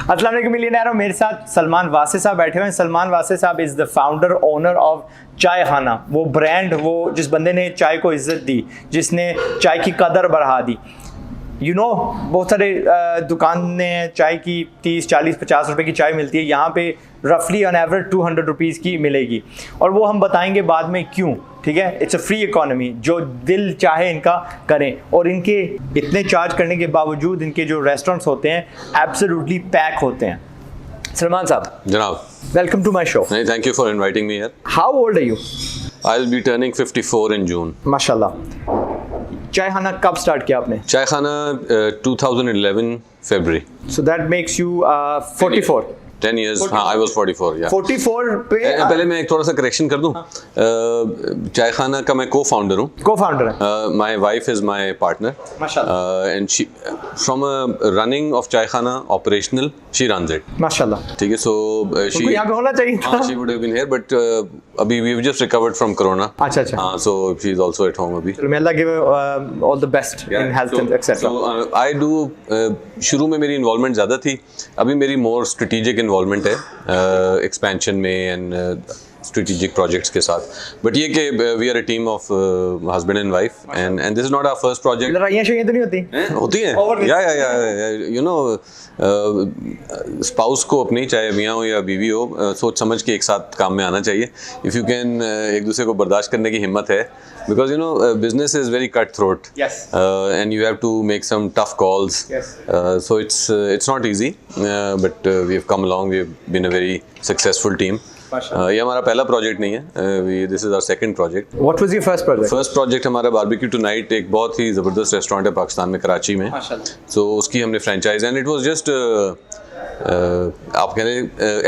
अस्सलाम वालेकुम मिलियनेयर, मेरे साथ सलमान वासे साहब बैठे हुए हैं। सलमान वासे साहब is the founder owner of चाय खाना, वो ब्रांड, वो जिस बंदे ने चाय को इज्जत दी, जिसने चाय की कदर बढ़ा दी। बहुत सारे दुकानें हैं चाय की, 30, 40, 50 रुपए की चाय मिलती है, यहाँ पे रफली ऑन एवरेज 200 रुपीज़ की मिलेगी, और वो हम बताएंगे बाद में क्यों। ठीक है, इट्स अ फ्री इकोनॉमी, जो दिल चाहे इनका करें, और इनके इतने चार्ज करने के बावजूद इनके जो रेस्टोरेंट्स होते हैं एब्सोल्युटली पैक होते हैं। सलमान साहब जनाब, welcome to my show. Thank you for inviting me here. How old are you? I will be turning 54 in June. माशाल्लाह। चाय खाना कब स्टार्ट किया आपने? चाय खाना 2011 February। So that makes you 44। 10 years, हाँ, I was 44, yeah। 44 पे पहले मैं एक थोड़ा सा करेक्शन कर दूं। चाय खाना का मैं को-फाउंडर हूँ। को-फाउंडर है। My wife is my partner। माशाल्लाह। And she, from a running of चाय खाना operational, she runs it। माशाल्लाह। ठीक है, so she यहाँ पे होना चाहिए था। She would have been here, but अभी we've just recovered from corona। अच्छा अच्छा। हाँ, so she's also at home अभी। May Allah give all the best in health and etc. So I do, शुरू में मेरी इन्वॉल्वमेंट ज़्यादा थी, अभी मेरी मोर स्ट्रेटेजिक इन्वॉल्वमेंट है एक्सपेंशन में एंड स्ट्रेटेजिक प्रोजेक्ट्स के साथ। बट ये कि we are a team of husband and wife, and this is not our first project. लड़ाइयाँ तो नहीं होती? होती है, या यू नो, स्पाउस को अपनी, चाहे मियाँ हो या बीवी हो, सोच समझ के एक साथ काम में आना चाहिए। इफ़ यू कैन एक दूसरे को बर्दाश्त करने की हिम्मत है, because you know business is very cutthroat। Yes। And you have to make some tough calls। Yes। So it's not easy, but we have come along, we have been a very successful team। ये हमारा पहला project नहीं है, this is our second project. What was your first project? First project हमारा Barbeque Tonight, एक बहुत ही ज़बरदस्त restaurant है पाकिस्तान में, कराची में। सो उसकी हमने franchise, and it was just आप कह रहे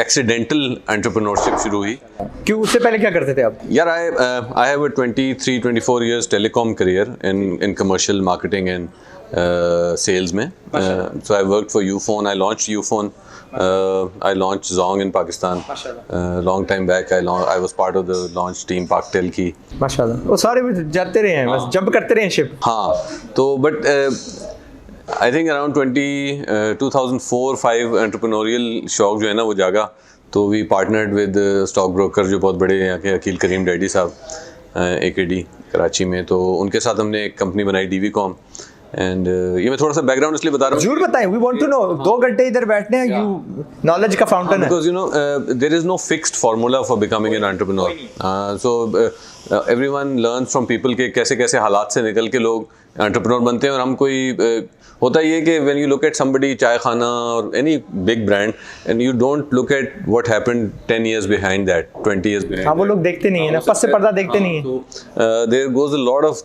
एक्सीडेंटल एंटरप्रेन्योरशिप शुरू हुई। क्यों, उससे पहले क्या करते थे आप? यार, आई have a 23-24 years telecom career in commercial marketing and sales में। So I worked for Ufone, I launched Ufone, I launched Zong in Pakistan long time back। I was part of the launch team Paktel की। माशाल्लाह, वो सारे जाते रहे हैं, बस jump करते रहे शिप। हाँ, तो but I think around 2004-05 entrepreneurial शौक जो है ना वो जागा, तो we partnered with stock broker जो बहुत बड़े यहाँ के अकील करीम डैडी साहब, AKD कराची में, तो उनके साथ हमने एक कंपनी बनाई DVCom। एंड ये मैं थोड़ा सा बैकग्राउंड इसलिए बता रहा हूँ, जरूर बताएं, वी वांट टू नो। 2 घंटे इधर बैठने हैं, यू नॉलेज का फाउंटेन है। Because you know there is no fixed formula for becoming an entrepreneur. So everyone learns from people के कैसे कैसे हालात से निकल के लोग एंटरप्रेन्योर बनते हैं। और हम कोई होता ये कि when you look at somebody, चाय खाना और any big brand, and you don't look at what happened 10 years behind that, 20 years behind। हाँ, वो लोग देखते नहीं है ना, पस से पर्दा देखते नहीं है। There goes a lot of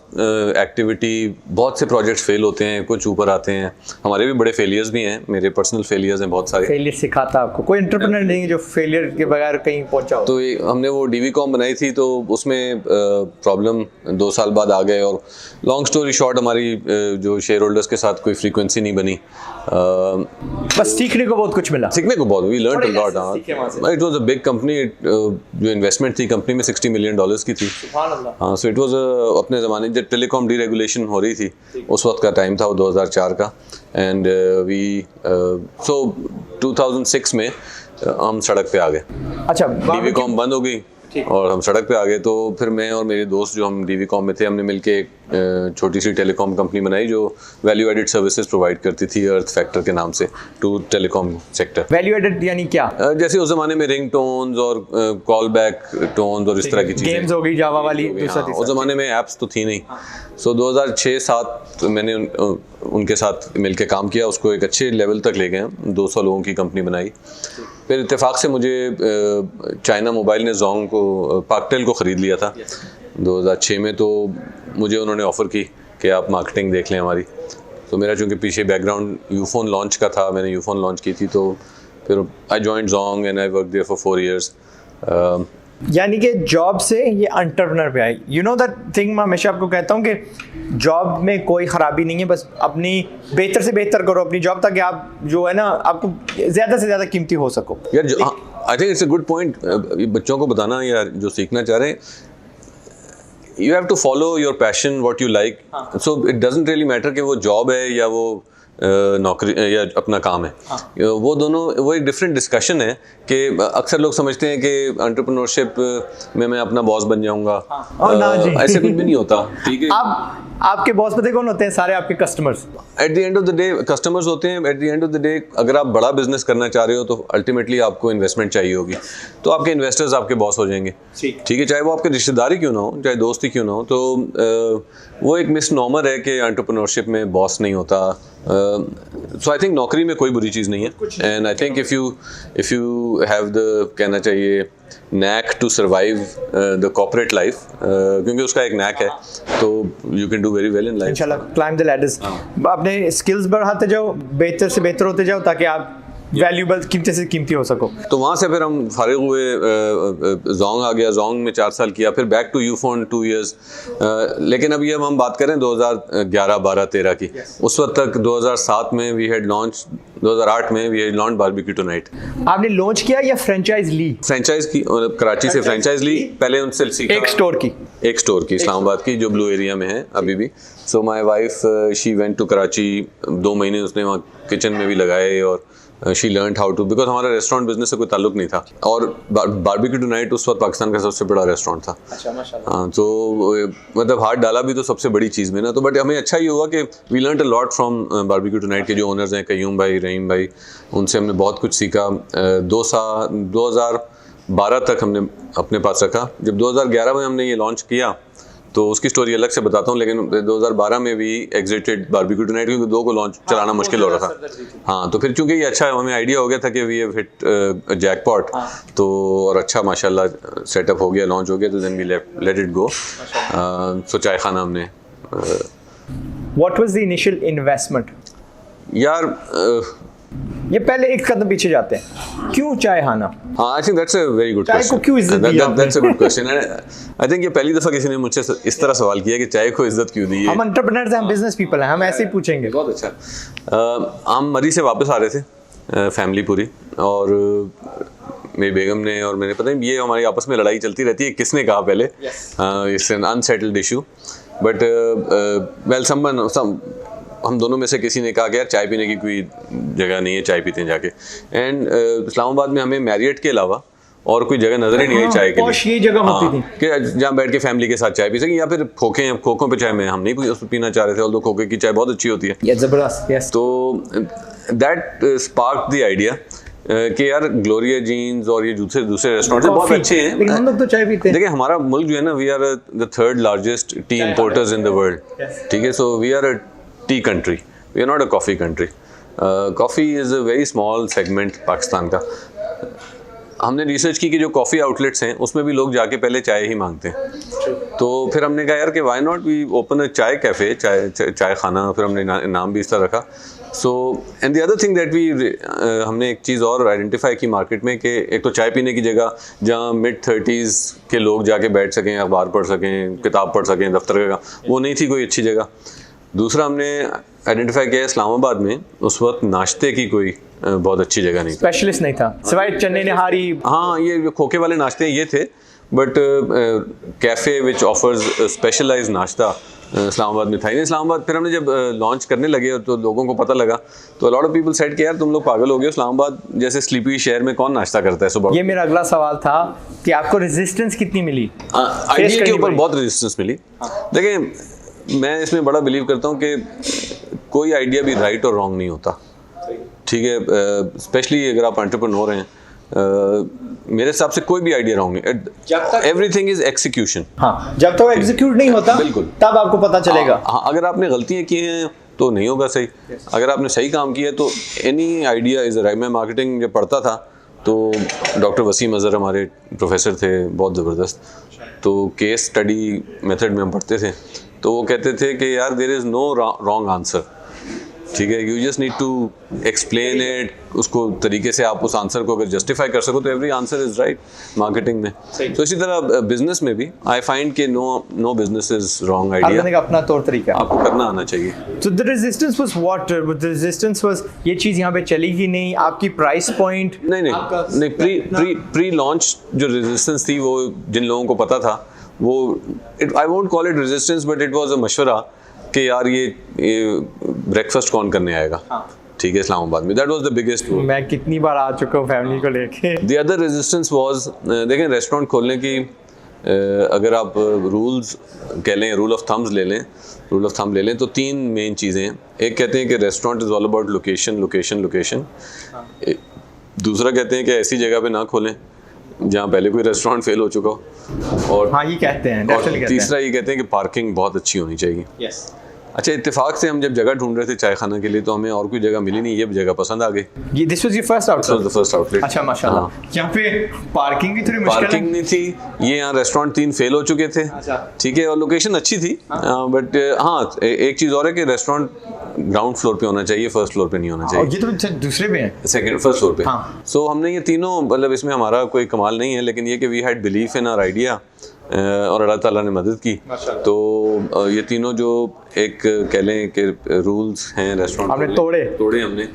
activity, बहुत से प्रोजेक्ट्स फेल होते हैं, कुछ ऊपर आते हैं। हमारे भी बड़े फेलियर्स भी हैं, मेरे पर्सनल फेलियर्स हैं बहुत सारे। फेलियर सिखाता आपको, कोई एंटरप्रेन्योर नहीं है जो फेलियर के बगैर कहीं पहुंचा हो। तो हमने वो DVCom बनाई थी, तो उसमें प्रॉब्लम 2 साल बाद आ गए, और लॉन्ग स्टोरी शॉर्ट हमारी जो शेयर होल्डर्स के साथ कोई फ्रीक्वेंसी नहीं बनी। बस सीखने को बहुत कुछ मिला। सीखने को बहुत, we learned a lot. It was a big company, जो इन्वेस्टमेंट थी कंपनी में $60 million की थी। हाँ, सो इट वाज अपने ज़माने जब टेलीकॉम डीरेगुलेशन हो रही थी, उस वक्त का टाइम था वो 2004 का। एंड वी सो 2006 में हम सड़क पे आ गए। अच्छा, DVCom बंद हो गई और हम सड़क पे आ गए। तो फिर मैं और मेरे दोस्त जो हम DVCom में थे, हमने मिलके एक छोटी सी टेलीकॉम कंपनी बनाई जो वैल्यू एडेड सर्विसेज प्रोवाइड करती थी, अर्थ फैक्टर के नाम से, to telecom sector. Value added यानी क्या? जैसे उस जमाने में रिंग टोन्स और कॉल बैक टोन्स और इस तरह की चीजें, गेम्स हो गई, जावा वाली। उस जमाने में ऐप्स तो थी नहीं। सो 2006-07 मैंने उनके साथ मिलके काम किया, उसको एक अच्छे लेवल तक ले गए, 200 लोगों की कंपनी बनाई। फिर इत्तेफाक से मुझे चाइना मोबाइल ने जोंग को, पाकटेल को ख़रीद लिया था 2006 में। तो मुझे उन्होंने ऑफ़र की कि आप मार्केटिंग देख लें हमारी। तो मेरा चूँकि पीछे बैकग्राउंड यूफोन लॉन्च का था, मैंने यूफोन लॉन्च की थी, तो फिर I joined Zong and I work there for 4 years। यानी कि जॉब से ये एंटरप्रेन्योर पे आई। यू नो दैट थिंग, मैं हमेशा आपको कहता हूँ कि जॉब में कोई ख़राबी नहीं है, बस अपनी बेहतर से बेहतर करो अपनी जॉब, ताकि आप जो है ना आपको ज़्यादा से ज़्यादा कीमती हो सको। यार, आई think it's a good point बच्चों को बताना, या जो सीखना चाह रहे हैं, you have to follow your passion, what you like। So it doesn't really matter कि वो जॉब है या वो नौकरी या अपना काम है। वो दोनों वो एक डिफरेंट डिस्कशन है कि अक्सर लोग समझते हैं कि एंटरप्रेन्योरशिप में मैं अपना बॉस बन जाऊंगा। ऐसे कुछ भी नहीं होता। ठीक है, आपके बॉस पता कौन होते हैं? सारे आपके customers. Eight the end of the day customers होते हैं। Eight the end of the day अगर आप बड़ा बिजनेस करना चाह रहे हो तो अल्टीमेटली आपको इन्वेस्टमेंट चाहिए होगी, तो आपके इन्वेस्टर्स आपके बॉस हो जाएंगे। ठीक है, चाहे वो आपके रिश्तेदारी क्यों ना हो, चाहे दोस्ती क्यों ना हो। तो वो एक मिसनॉमर है कि एंटरप्रेन्योरशिप में बॉस नहीं होता। सो आई थिंक नौकरी में कोई बुरी चीज़ नहीं है। And I think if you have the कहना चाहिए knack to survive the corporate life, क्योंकि उसका एक नैक है, तो you can do very well in life. इंशाल्लाह क्लाइंब द लैडर्स। अपने स्किल्स बढ़ाते जाओ, बेहतर से बेहतर होते जाओ, ताकि आप वैल्यूबल, कीमती से कीमती हो सको। तो वहाँ से फिर हम फारिग हुए, जोंग आ गया, जोंग में 4 साल किया, फिर बैक टू यूफोन 2 इयर्स। लेकिन अभी अब हम बात करें 2011, 12, 13 की। उस वक्त तक 2007 में वी हैड लॉन्च, 2008 में we had launch Barbeque Tonight. आपने लॉन्च किया या फ्रेंचाइज ली? फ्रेंचाइज की, कराची से फ्रेंचाइज ली, पहले उनसे सीखा। एक स्टोर की इस्लामाबाद की, जो ब्लू एरिया में है अभी भी। So my wife she went to Karachi, 2 महीने उसने वहाँ किचन में भी लगाए, और she learn how to, because हमारा रेस्टोरेंट बिजनेस से कोई ताल्लुक नहीं था, और बारबेक्यू टुनाइट उस वक्त पाकिस्तान का सबसे बड़ा रेस्टोरेंट था। हाँ, तो मतलब हाथ डाला भी तो सबसे बड़ी चीज़ में ना। तो बट हमें अच्छा ही हुआ कि we learn a lot from Barbeque Tonight के जो ओनर्स हैं, कयूम भाई, रहीम भाई, उनसे हमने बहुत कुछ सीखा। 2012 तक हमने अपने पास रखा। जब 2011 में हमने ये लॉन्च किया तो उसकी स्टोरी अलग से बताता हूँ, लेकिन 2012 में भी एग्जिटेड बारबेक्यू टुनाइट, क्योंकि 2 को लॉन्च चलाना मुश्किल हो रहा था। हाँ, तो फिर चूंकि ये अच्छा है, हमें आइडिया हो गया था कि वी हैव हिट जैकपॉट, तो और अच्छा माशाल्लाह सेटअप हो गया, लॉन्च हो गया, तो then we let it go. So चाय खाना हमने। What was the initial investment? यार ये पहले एक कदम पीछे जाते हैं, क्यों चाय खाना? हाँ, I think that's a very good question. चाय को क्यों इज्जत दी आपने? That's a good question. I think ये पहली दफा किसी ने मुझसे इस तरह सवाल किया कि चाय को इज्जत क्यों दी है। हम एंटरप्रेन्योर्स हैं, हम बिजनेस पीपल हैं, हम ऐसे ही पूछेंगे। बहुत अच्छा। हम मरी से वापस आ रहे थे, फैमिली पूरी, और मेरी बेगम ने और मैंने, पता नहीं ये हमारी आपस में लड़ाई चलती रहती है किसने कहा पहले। It's an unsettled issue, but well हम दोनों में से किसी ने कहा कि यार चाय पीने की कोई जगह नहीं है, चाय पीते हैं जाके। एंड इस्लामाबाद में हमें मैरियट के अलावा और कोई जगह नजर ही नहीं आई चाय के लिए। ये जगह होती थी कि जहाँ बैठ के फैमिली के साथ चाय पी सकें, या फिर खोखों पे चाय में हम नहीं पीना चाह रहे थे, और खोखे की चाय बहुत अच्छी होती है। जबरदस्त। तो दैट स्पार्क द आइडिया कि यार ग्लोरिया जीन्स और ये दूसरे रेस्टोरेंट बहुत अच्छे हैं, लेकिन हम लोग तो चाय पीते हैं। देखिए हमारा मुल्क जो है ना, we are the 3rd largest tea importers in the world. ठीक है, so we are a tea country, we are not a coffee country. Coffee is a very small segment Pakistan का। हमने रिसर्च की कि जो कॉफ़ी आउटलेट्स हैं उसमें भी लोग जाके पहले चाय ही मांगते हैं। तो फिर हमने कहा यार कि why not we open a chai cafe, चाय खाना। फिर हमने नाम भी इस तरह रखा। So and the other thing that we, हमने एक चीज़ और आइडेंटिफाई की मार्केट में कि एक तो चाय पीने की जगह जहाँ mid-30s के लोग जाके बैठ सकें, अखबार पढ़ सकें, किताब पढ़ सकें, दफ्तर का, वो नहीं थी कोई अच्छी जगह। दूसरा हमने आइडेंटिफाई किया इस्लामाबाद में उस वक्त नाश्ते की कोई बहुत अच्छी जगह नहीं, स्पेशलिस्ट नहीं था, सिवाय चन्ने निहारी। हाँ, ये जो खोखे वाले नाश्ते ये थे, but cafe which offers specialised nashta Islamabad में था ही नहीं। इस्लामाबाद फिर हमने जब लॉन्च करने लगे तो लोगों को पता लगा, तो लॉट ऑफ पीपल सेड कि यार तुम लोग पागल हो गए, इस्लामाबाद जैसे स्लीपी शहर में कौन नाश्ता करता है सुबह। ये मेरा अगला सवाल था कि आपको रेजिस्टेंस कितनी मिली? आइडिया के ऊपर बहुत रेजिस्टेंस मिली। देखिए मैं इसमें बड़ा बिलीव करता हूँ कि कोई आइडिया भी राइट और रॉन्ग नहीं होता। ठीक है, स्पेशली अगर आप एंटरप्रेन्योर हैं, मेरे हिसाब से कोई भी आइडिया रॉन्ग है। Everything is execution. हाँ, जब तक एग्जीक्यूट नहीं होता बिल्कुल तब आपको पता चलेगा। हाँ, अगर आपने गलतियां की हैं तो नहीं होगा सही। अगर आपने सही काम किया है तो एनी आइडिया इज राइट। मैं मार्केटिंग जब पढ़ता था तो डॉक्टर वसीम अजहर हमारे प्रोफेसर थे, बहुत ज़बरदस्त। तो केस स्टडी मेथड में हम पढ़ते थे, तो वो कहते थे कि यार there is no wrong answer. ठीक है, you just need to explain it, उसको तरीके से आप उस आंसर को अगर जस्टिफाई कर सको तो every answer is right marketing में। तो इसी तरह बिजनेस में भी आई फाइंड कि no business is wrong idea. का अपना तौर तरीका आपको करना आना चाहिए। तो the resistance was what? The resistance was ये चीज़ यहाँ पे चलेगी नहीं, आपकी प्राइस पॉइंट? नहीं, प्री लॉन्च जो रेजिस्टेंस थी वो जिन लोगों को पता था वो, I won't call it resistance but it was अ मशवरा कि यार ये ब्रेकफास्ट कौन करने आएगा, ठीक है, इस्लामाबाद में। That was the biggest. मैं कितनी बार आ चुका हूँ फैमिली को लेके। द अदर रेजिस्टेंस वाज, देखें रेस्टोरेंट खोलने की अगर आप रूल्स कह लें, रूल ऑफ थम्स ले लें तो 3 मेन चीज़ें हैं। एक कहते हैं कि restaurant is all about location location location. दूसरा कहते हैं कि ऐसी जगह पे ना खोलें जहाँ पहले कोई रेस्टोरेंट फेल हो चुका हो, और हाँ ये कहते हैं, और तीसरा ये कहते हैं कि पार्किंग बहुत अच्छी होनी चाहिए। यस। अच्छा, इत्तेफाक से हम जब जगह ढूंढ रहे थे चाय खाना के लिए तो हमें और कोई जगह मिली नहीं, ये जगह पसंद आ गई। ये this was your first outlet? First outlet. अच्छा माशाल्लाह। यहाँ पे पार्किंग भी थोड़ी मुश्किल है। पार्किंग नहीं थी, ये यहाँ रेस्टोरेंट 3 फेल हो चुके थे, ठीक है, और लोकेशन अच्छी थी, बट हाँ एक चीज़ और है कि रेस्टोरेंट ग्राउंड फ्लोर पे होना चाहिए, फर्स्ट फ्लोर पे नहीं होना चाहिए। ये तो दूसरे पे है, फर्स्ट फ्लोर पे। हाँ। सो हमने ये तीनों, मतलब इसमें हमारा कोई कमाल नहीं है, लेकिन ये कि we had belief in our idea और अल्लाह ताला ने मदद की। तो ये तीनों जो एक कह लें कि रूल्स हैं रेस्टोरेंट हमने तोड़े हमने,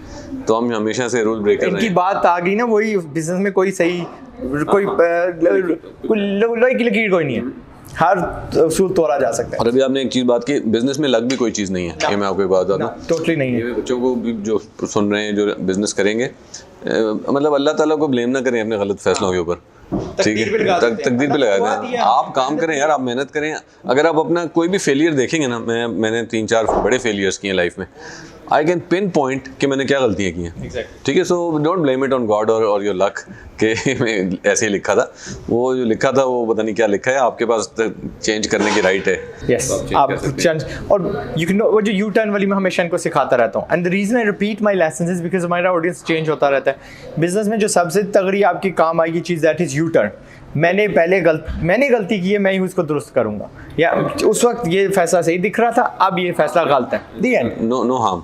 तो हम हमेशा से रूल ब्रेकर इनकी बात आ गई ना, वही बिजनेस में कोई सही कोई लोहे की लकीर कोई नहीं है, हर उसूल तोड़ा जा सकता है। और अभी आपने एक चीज़ बात की, बिजनेस में लग भी कोई चीज़ नहीं है, ये मैं आपको एक बात बता दूं, टोटली नहीं है। बच्चों को भी जो सुन रहे हैं, जो बिजनेस करेंगे, मतलब अल्लाह ताला को ब्लेम ना करें अपने गलत फैसलों के ऊपर, ठीक है, तकदीर पे लगा दें। आप काम करें यार, आप मेहनत करें। अगर आप अपना कोई भी फेलियर देखेंगे ना, मैंने 3-4 बड़े फेलियर्स किए लाइफ में, आई कैन पिन पॉइंट कि मैंने क्या गलतियाँ की हैं, ठीक है। So don't blame it on God और योर लक कि मैं ऐसे ही लिखा था, वो जो लिखा था वो पता नहीं क्या लिखा है, आपके पास चेंज करने की राइट है। यस, आप चेंज, और यू कैन नो, वो जो यू टर्न वाली मैं हमेशा इनको सिखाता रहता हूँ, and the reason I repeat my lessons is because हमारा ऑडियंस चेंज होता रहता है। बिजनेस में जो सबसे तगड़ी आपकी काम आएगी चीज़, दैट इज यू टर्न। मैंने गलती की है, मैं ही उसको दुरुस्त करूंगा, या उस वक्त ये फैसला सही दिख रहा था, अब ये फैसला गलत है, दी एंड। No harm.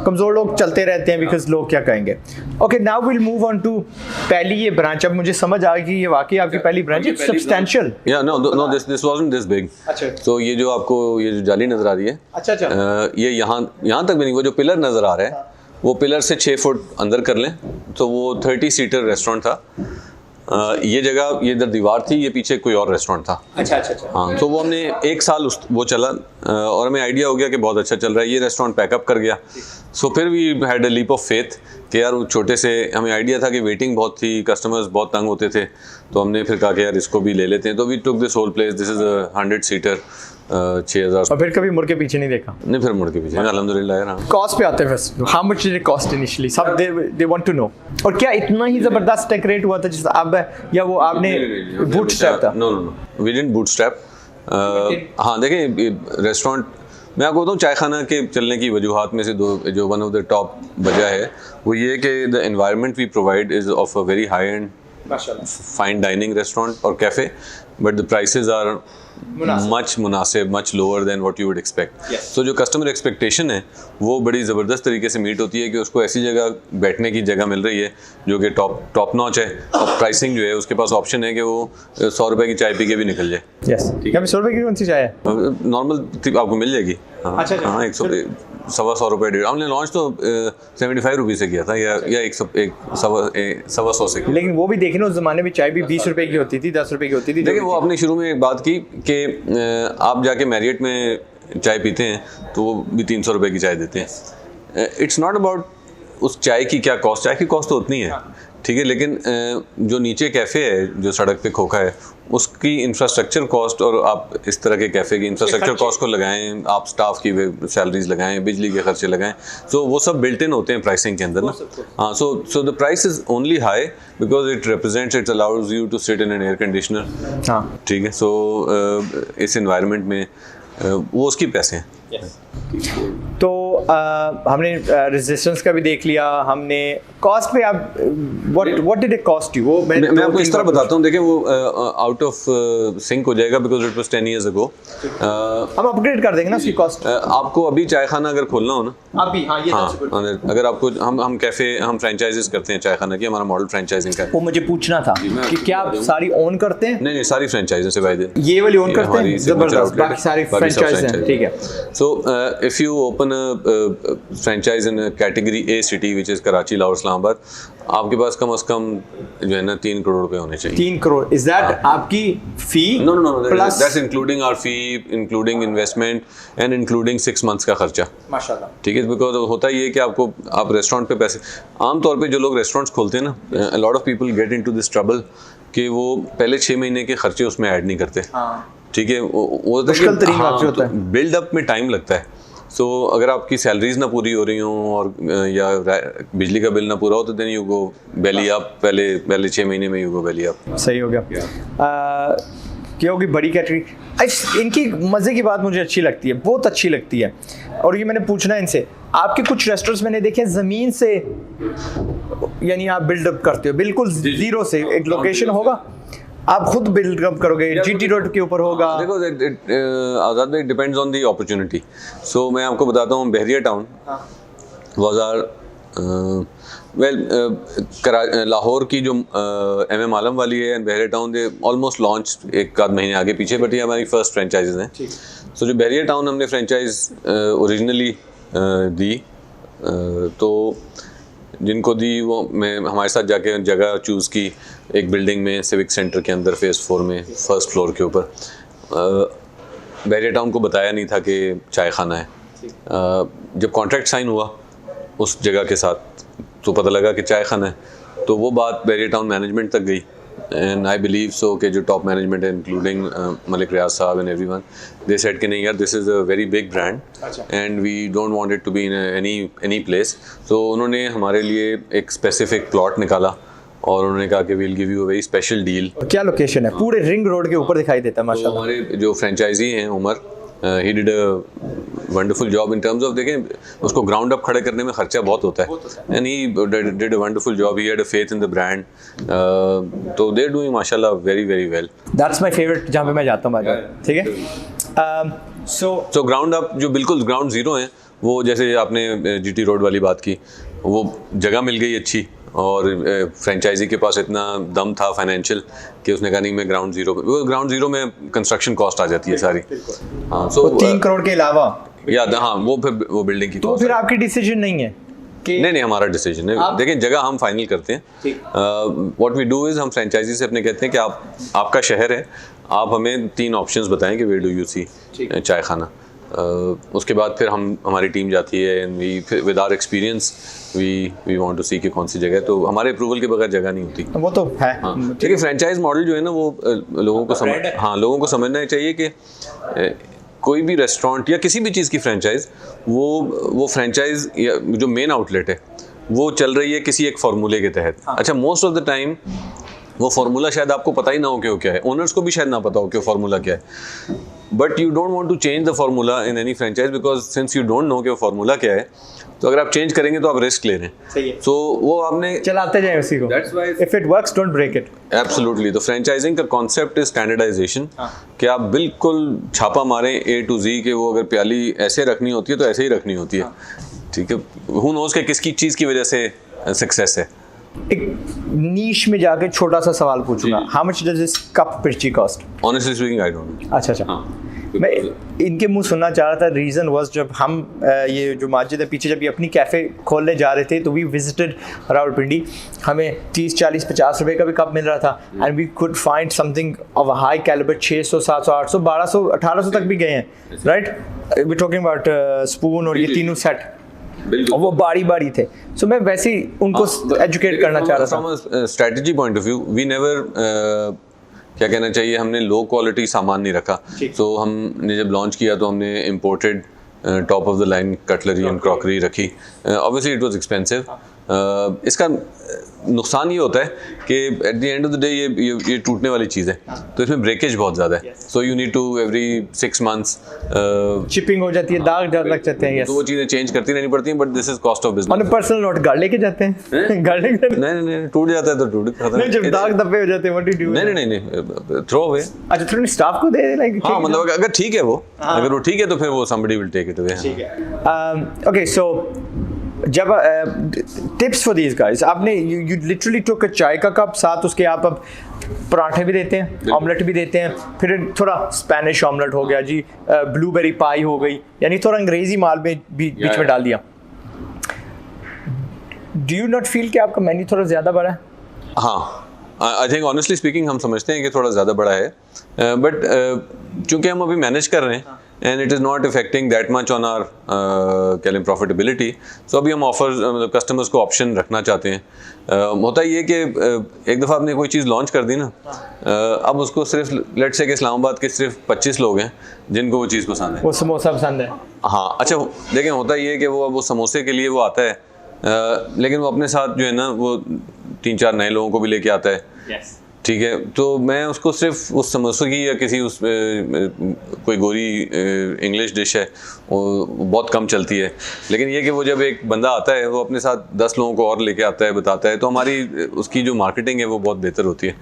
कमजोर लोग चलते रहते हैं बिकॉज लोग क्या कहेंगे। Okay, now will move on to पहली ये ब्रांच। अब मुझे समझ आ गई ये वाकई आपकी पहली ब्रांच है, सब्सटेंशियल। या no this wasn't this big. अच्छा, तो ये जो आपको ये जो जाली नजर आ रही है, अच्छा, ये यहाँ तक भी नहीं, वो जो पिलर नजर आ रहा है, वो पिलर से 6 फुट अंदर कर लें तो वो 30 सीटर रेस्टोरेंट था। ये जगह, ये इधर दीवार थी, ये पीछे कोई और रेस्टोरेंट था। अच्छा। हाँ, तो वो हमने 1 साल वो चला, और हमें आइडिया हो गया कि बहुत अच्छा चल रहा है, ये रेस्टोरेंट पैकअप कर गया। सो फिर we had a leap of faith कि यार, वो छोटे से हमें आइडिया था कि वेटिंग बहुत थी, कस्टमर्स बहुत तंग होते थे, तो हमने फिर कहा कि यार इसको भी ले लेते हैं। तो we took this whole place, this is 100 seater, 6000। और फिर कभी मुड़ के पीछे नहीं देखा? नहीं, फिर मुड़ के पीछे, अल्हम्दुलिल्लाह यार। कॉस्ट पे आते हैं बस, how much did it cost initially, सब दे वांट टू नो। और क्या इतना ही जबरदस्त टेक रेट हुआ था जिस अब, या वो आपने बूटस्ट्रैप था? No, we didn't bootstrap. हाँ, देखें रेस्टोरेंट, मैं आपको बताऊँ, चाय खाना के चलने की वजूहात में से जो वन ऑफ द टॉप वजह है वो ये कि the environment we provide is of a very high and fine dining restaurant और cafe, but the prices are much मुनासिब, much lower than what you would expect. So जो customer expectation है वो बड़ी ज़बरदस्त तरीके से मीट होती है कि उसको ऐसी जगह बैठने की जगह मिल रही है जो कि टॉप नॉच है, और प्राइसिंग जो है उसके पास ऑप्शन है कि वो 100 रुपए की चाय पी के भी निकल जाए। यस, ठीक है। 100 रुपए की कौन सी चाय है? नॉर्मल आपको मिल जाएगी। अच्छा, हाँ, 100-125 रुपये। हमने लॉन्च तो 75 रुपये से किया था, या 100 से किया। लेकिन वो भी देखे ना, उस जमाने में चाय भी 20 रुपए की होती थी, 10 रुपए की होती थी। देखिए, वो आपने शुरू में एक बात की कि आप जाके मैरियट में चाय पीते हैं तो वो भी 300 रुपये की चाय देते हैं। इट्स नॉट अबाउट उस चाय की क्या कॉस्ट, चाय की कॉस्ट तो उतनी है, ठीक है, लेकिन जो नीचे कैफ़े है, जो सड़क पे खोखा है, उसकी इंफ्रास्ट्रक्चर कॉस्ट, और आप इस तरह के कैफ़े की इंफ्रास्ट्रक्चर कॉस्ट को लगाएं, आप स्टाफ की सैलरीज लगाएं, बिजली के खर्चे लगाएं, सो वो सब बिल्ट इन होते हैं प्राइसिंग के अंदर ना। हाँ, so the price is only high because it represents, it allows you to sit in an air conditioner. हाँ, ठीक है। सो इस एनवायरनमेंट में वो उसकी पैसे हैं। तो हमने रेजिस्टेंस का भी देख लिया, हमने कॉस्ट पे आप what did it cost you? वो मैं आपको इस तरह बताता हूँ, देखें वो आउट ऑफ सिंक हो जाएगा because it was 10 years ago. हम अपग्रेड कर देंगे ना उसकी कॉस्ट। आपको अभी चाय खाना अगर खोलना हो ना, अभी, हाँ, ये अगर आपको, हम कैफे, हम फ्रेंचाइजीज करते हैं चाय खाना की, हमारा मॉडल फ्रेंचाइजिंग का। वो मुझे पूछना था कि क्या आप सारी ओन करते हैं? नहीं, सारी फ्रेंचाइजी से भाई, ये वाली ओन करते हैं, जबरदस्त, बाकी सारी फ्रेंचाइज हैं, ठीक है। So if you open a franchise in category A city which is Karachi, Lahore, Islamabad, Islamabad, आपके पास कम से कम जो है ना 3 करोड़ रुपए होने चाहिए। 3 करोड़, इज दैट आपकी fee? No no no, plus that's including our fee, including investment and including 6 months का खर्चा। माशाल्लाह। ठीक है, बिकॉज होता ये है कि आपको आप रेस्टोरेंट पे पैसे, आमतौर पे जो लोग रेस्टोरेंट्स खोलते हैं ना, अ lot of people get into this trouble कि वो पहले 6 महीने के खर्चे उसमें ऐड नहीं करते। ठीक है, वो मुश्किल तरीन वक्त जो होता है। बिल्डअप में टाइम लगता है। सो अगर आपकी सैलरीज ना पूरी हो रही हों और या बिजली का बिल ना पूरा हो तो then you go belly up, पहले 6 महीने में यू गो बेली अप। सही हो गया। क्या होगी बड़ी कैटरिंग, इनकी मज़े की बात मुझे अच्छी लगती है, बहुत अच्छी लगती है। और ये मैंने पूछना है इनसे, आपके कुछ रेस्टोरेंट्स मैंने देखे ज़मीन से, यानी आप बिल्डअप करते हो बिल्कुल ज़ीरो से, एक लोकेशन होगा आप खुद बिल्डअप करोगे, जीटी रोड के ऊपर होगा? देखो आज़ाद भाई, डिपेंड्स ऑन दी अपॉर्चुनिटी। सो मैं आपको बताता हूँ, बहरिया टाउन वाज आवर लाहौर की जो MM आलम वाली है and Bahria town, they almost launch एक आध महीने आगे पीछे, बट ये हमारी फर्स्ट फ्रेंचाइजेज हैं। सो जो बहरिया टाउन हमने फ्रेंचाइज ओरिजिनली दी, तो जिनको दी वो मैं हमारे साथ जाके जगह चूज़ की एक बिल्डिंग में, सिविक सेंटर के अंदर फेज़ 4 में, फर्स्ट फ्लोर के ऊपर। बहरिया टाउन को बताया नहीं था कि चाय खाना है। जब कॉन्ट्रैक्ट साइन हुआ उस जगह के साथ तो पता लगा कि चाय खाना है, तो वो बात बहरिया टाउन मैनेजमेंट तक गई। एंड आई बिलीव सो कि जो टॉप मैनेजमेंट है, इंक्लूडिंग मलिक रियाज साहब एंड एवरीवन, दे सेड कि नहीं यार, this is a very big brand and we don't want it to be in any place. तो उन्होंने हमारे लिए एक स्पेसिफिक प्लॉट निकाला और उन्होंने कहा कि we'll give you a very special deal. क्या लोकेशन है? पूरे रिंग रोड के ऊपर दिखाई देता है माशाल्लाह। तो हमारे जो फ्रेंचाइजी हैं Umar, he did a wonderful job in terms of, देखें उसको ग्राउंड अप खड़े करने में खर्चा बहुत होता है, and he did a wonderful job, he had a faith in the brand. तो दे आर डूइंग माशाल्लाह very very well. That's my favourite, जहाँ पे मैं जाता हूँ बाजार। ठीक है, सो ग्राउंड अप जो बिल्कुल ग्राउंड जीरो है, वो जैसे आपने जीटी रोड वाली बात की, वो जगह मिल गई अच्छी और फ्रेंचाइजी के पास इतना दम था फाइनेंशियल कि उसने कहा नहीं मैं ग्राउंड जीरो में कंस्ट्रक्शन कॉस्ट आ जाती है सारी। हाँ, सो 3 करोड़ के अलावा याद, हाँ वो फिर वो बिल्डिंग की तो फिर आपकी डिसीजन नहीं है कि नहीं हमारा डिसीजन है। देखिए जगह हम फाइनल करते हैं। व्हाट वी डू इज हम फ्रेंचाइजी से अपने कहते हैं कि आपका शहर है, आप हमें 3 ऑप्शंस बताएं कि वेयर डू यू सी चाय खाना। उसके बाद फिर हमारी टीम जाती है and we with our experience we want to see कि कौन सी जगह है, तो हमारे अप्रूवल के बगैर जगह नहीं होती। वो तो है। हाँ, देखिए फ्रेंचाइज मॉडल जो है ना, वो लोगों को समझना चाहिए कि कोई भी रेस्टोरेंट या किसी भी चीज़ की फ्रेंचाइज, वो फ्रेंचाइज या जो मेन आउटलेट है वो चल रही है किसी एक फार्मूले के तहत। अच्छा, मोस्ट ऑफ द टाइम वो फार्मूला शायद आपको पता ही ना हो कि वो क्या है, ओनर्स को भी शायद ना पता हो कि फार्मूला क्या है, but you don't want to change the formula in any franchise because since you don't know कि वो फार्मूला क्या है, तो अगर आप चेंज करेंगे तो आप रिस्क ले रहे हैं। सही है। तो वो आपने चलाते जाए उसी को, if it works don't break it. Absolutely. तो फ्रेंचाइजिंग का कॉन्सेप्ट इज स्टैंडर्डाइजेशन, कि आप बिल्कुल छापा मारें A to Z कि वो अगर प्याली ऐसे रखनी होती है तो ऐसे ही रखनी होती है। ठीक है, हु नोज के किसकी चीज़ की वजह से सक्सेस है। एक नीश में जाके छोटा सा सवाल पूछूंगा, how much does this cup mirchi cost? Honestly speaking I don't know. अच्छा, मैं इनके मुंह सुनना चाह रहा था। रीज़न वाज जब हम ये जो माजिद है पीछे, जब ये अपनी कैफ़े खोलने जा रहे थे तो वी विजिटेड रावलपिंडी, हमें 30 40 50 रुपए का भी कप मिल रहा था and we could find something of a high calibre, 600 700 800 1200 1800 तक भी गए हैं, right? We talking about spoon और ये तीनों सेट, और वो बारी थे। सो मैं वैसे ही उनको एजुकेट करना चाह रहा था। From strategy point of view we never क्या कहना चाहिए, हमने लो क्वालिटी सामान नहीं रखा। तो हमने जब लॉन्च किया तो हमने imported top of the line cutlery and crockery रखी। Obviously it was expensive. इसका नुकसान ये होता है कि at the end of the day ये टूटने वाली चीज़ है, तो इसमें ब्रेकेज बहुत ज़्यादा है। So you need to every 6 months chipping हो जाती है, दाग लग जाते हैं। तो वो चीज़ें चेंज करती रहनी पड़ती हैं, but this is cost of business. On personal note घर लेके जाते हैं, घर लेके नहीं टूट जाता है तो टूट जाता है। जब दाग धब्बे हो जाते हैं व्हाट डू यू डू? नहीं थ्रो अवे। अच्छा, थोड़ी स्टाफ को दे लाइक। हाँ, मतलब अगर ठीक है वो, अगर वो ठीक है तो फिर वो somebody will take it away। ठीक है। ओके, सो जब टिप्स फॉर दीज गाइस, आपने यू लिटरली टुक अ चाय का कप, साथ उसके आप अब पराठे भी देते हैं, ऑमलेट भी देते हैं, फिर थोड़ा स्पेनिश ऑमलेट हो गया जी, ब्लूबेरी पाई हो गई, यानी थोड़ा अंग्रेजी माल में बीच में डाल दिया। डू यू नॉट फील कि आपका मेन्यू थोड़ा ज़्यादा बड़ा है? हाँ, आई थिंक ऑनेस्टली स्पीकिंग हम समझते हैं कि थोड़ा ज़्यादा बड़ा है, बट चूँकि हम अभी मैनेज कर रहे हैं and it is not affecting that much on our कह लें प्रॉफिटेबिलिटी, सो अभी हम ऑफर मतलब कस्टमर्स को ऑप्शन रखना चाहते हैं। होता ये कि एक दफ़ा आपने कोई चीज़ लॉन्च कर दी ना, अब उसको सिर्फ लेट्स से कि इस्लामाबाद के सिर्फ 25 लोग हैं जिनको वो चीज़ पसंद है, वो समोसा पसंद है। हाँ अच्छा, देखें होता ये है कि वो समोसे के लिए वो आता है, लेकिन वो अपने साथ जो है ना वो 3-4 नए लोगों को भी लेके आता है। ठीक है, तो मैं उसको सिर्फ उस समोसे की या किसी उस कोई गोरी इंग्लिश डिश है वो बहुत कम चलती है, लेकिन ये कि वो जब एक बंदा आता है वो अपने साथ 10 लोगों को और लेके आता है, बताता है, तो हमारी उसकी जो मार्केटिंग है वो बहुत बेहतर होती है।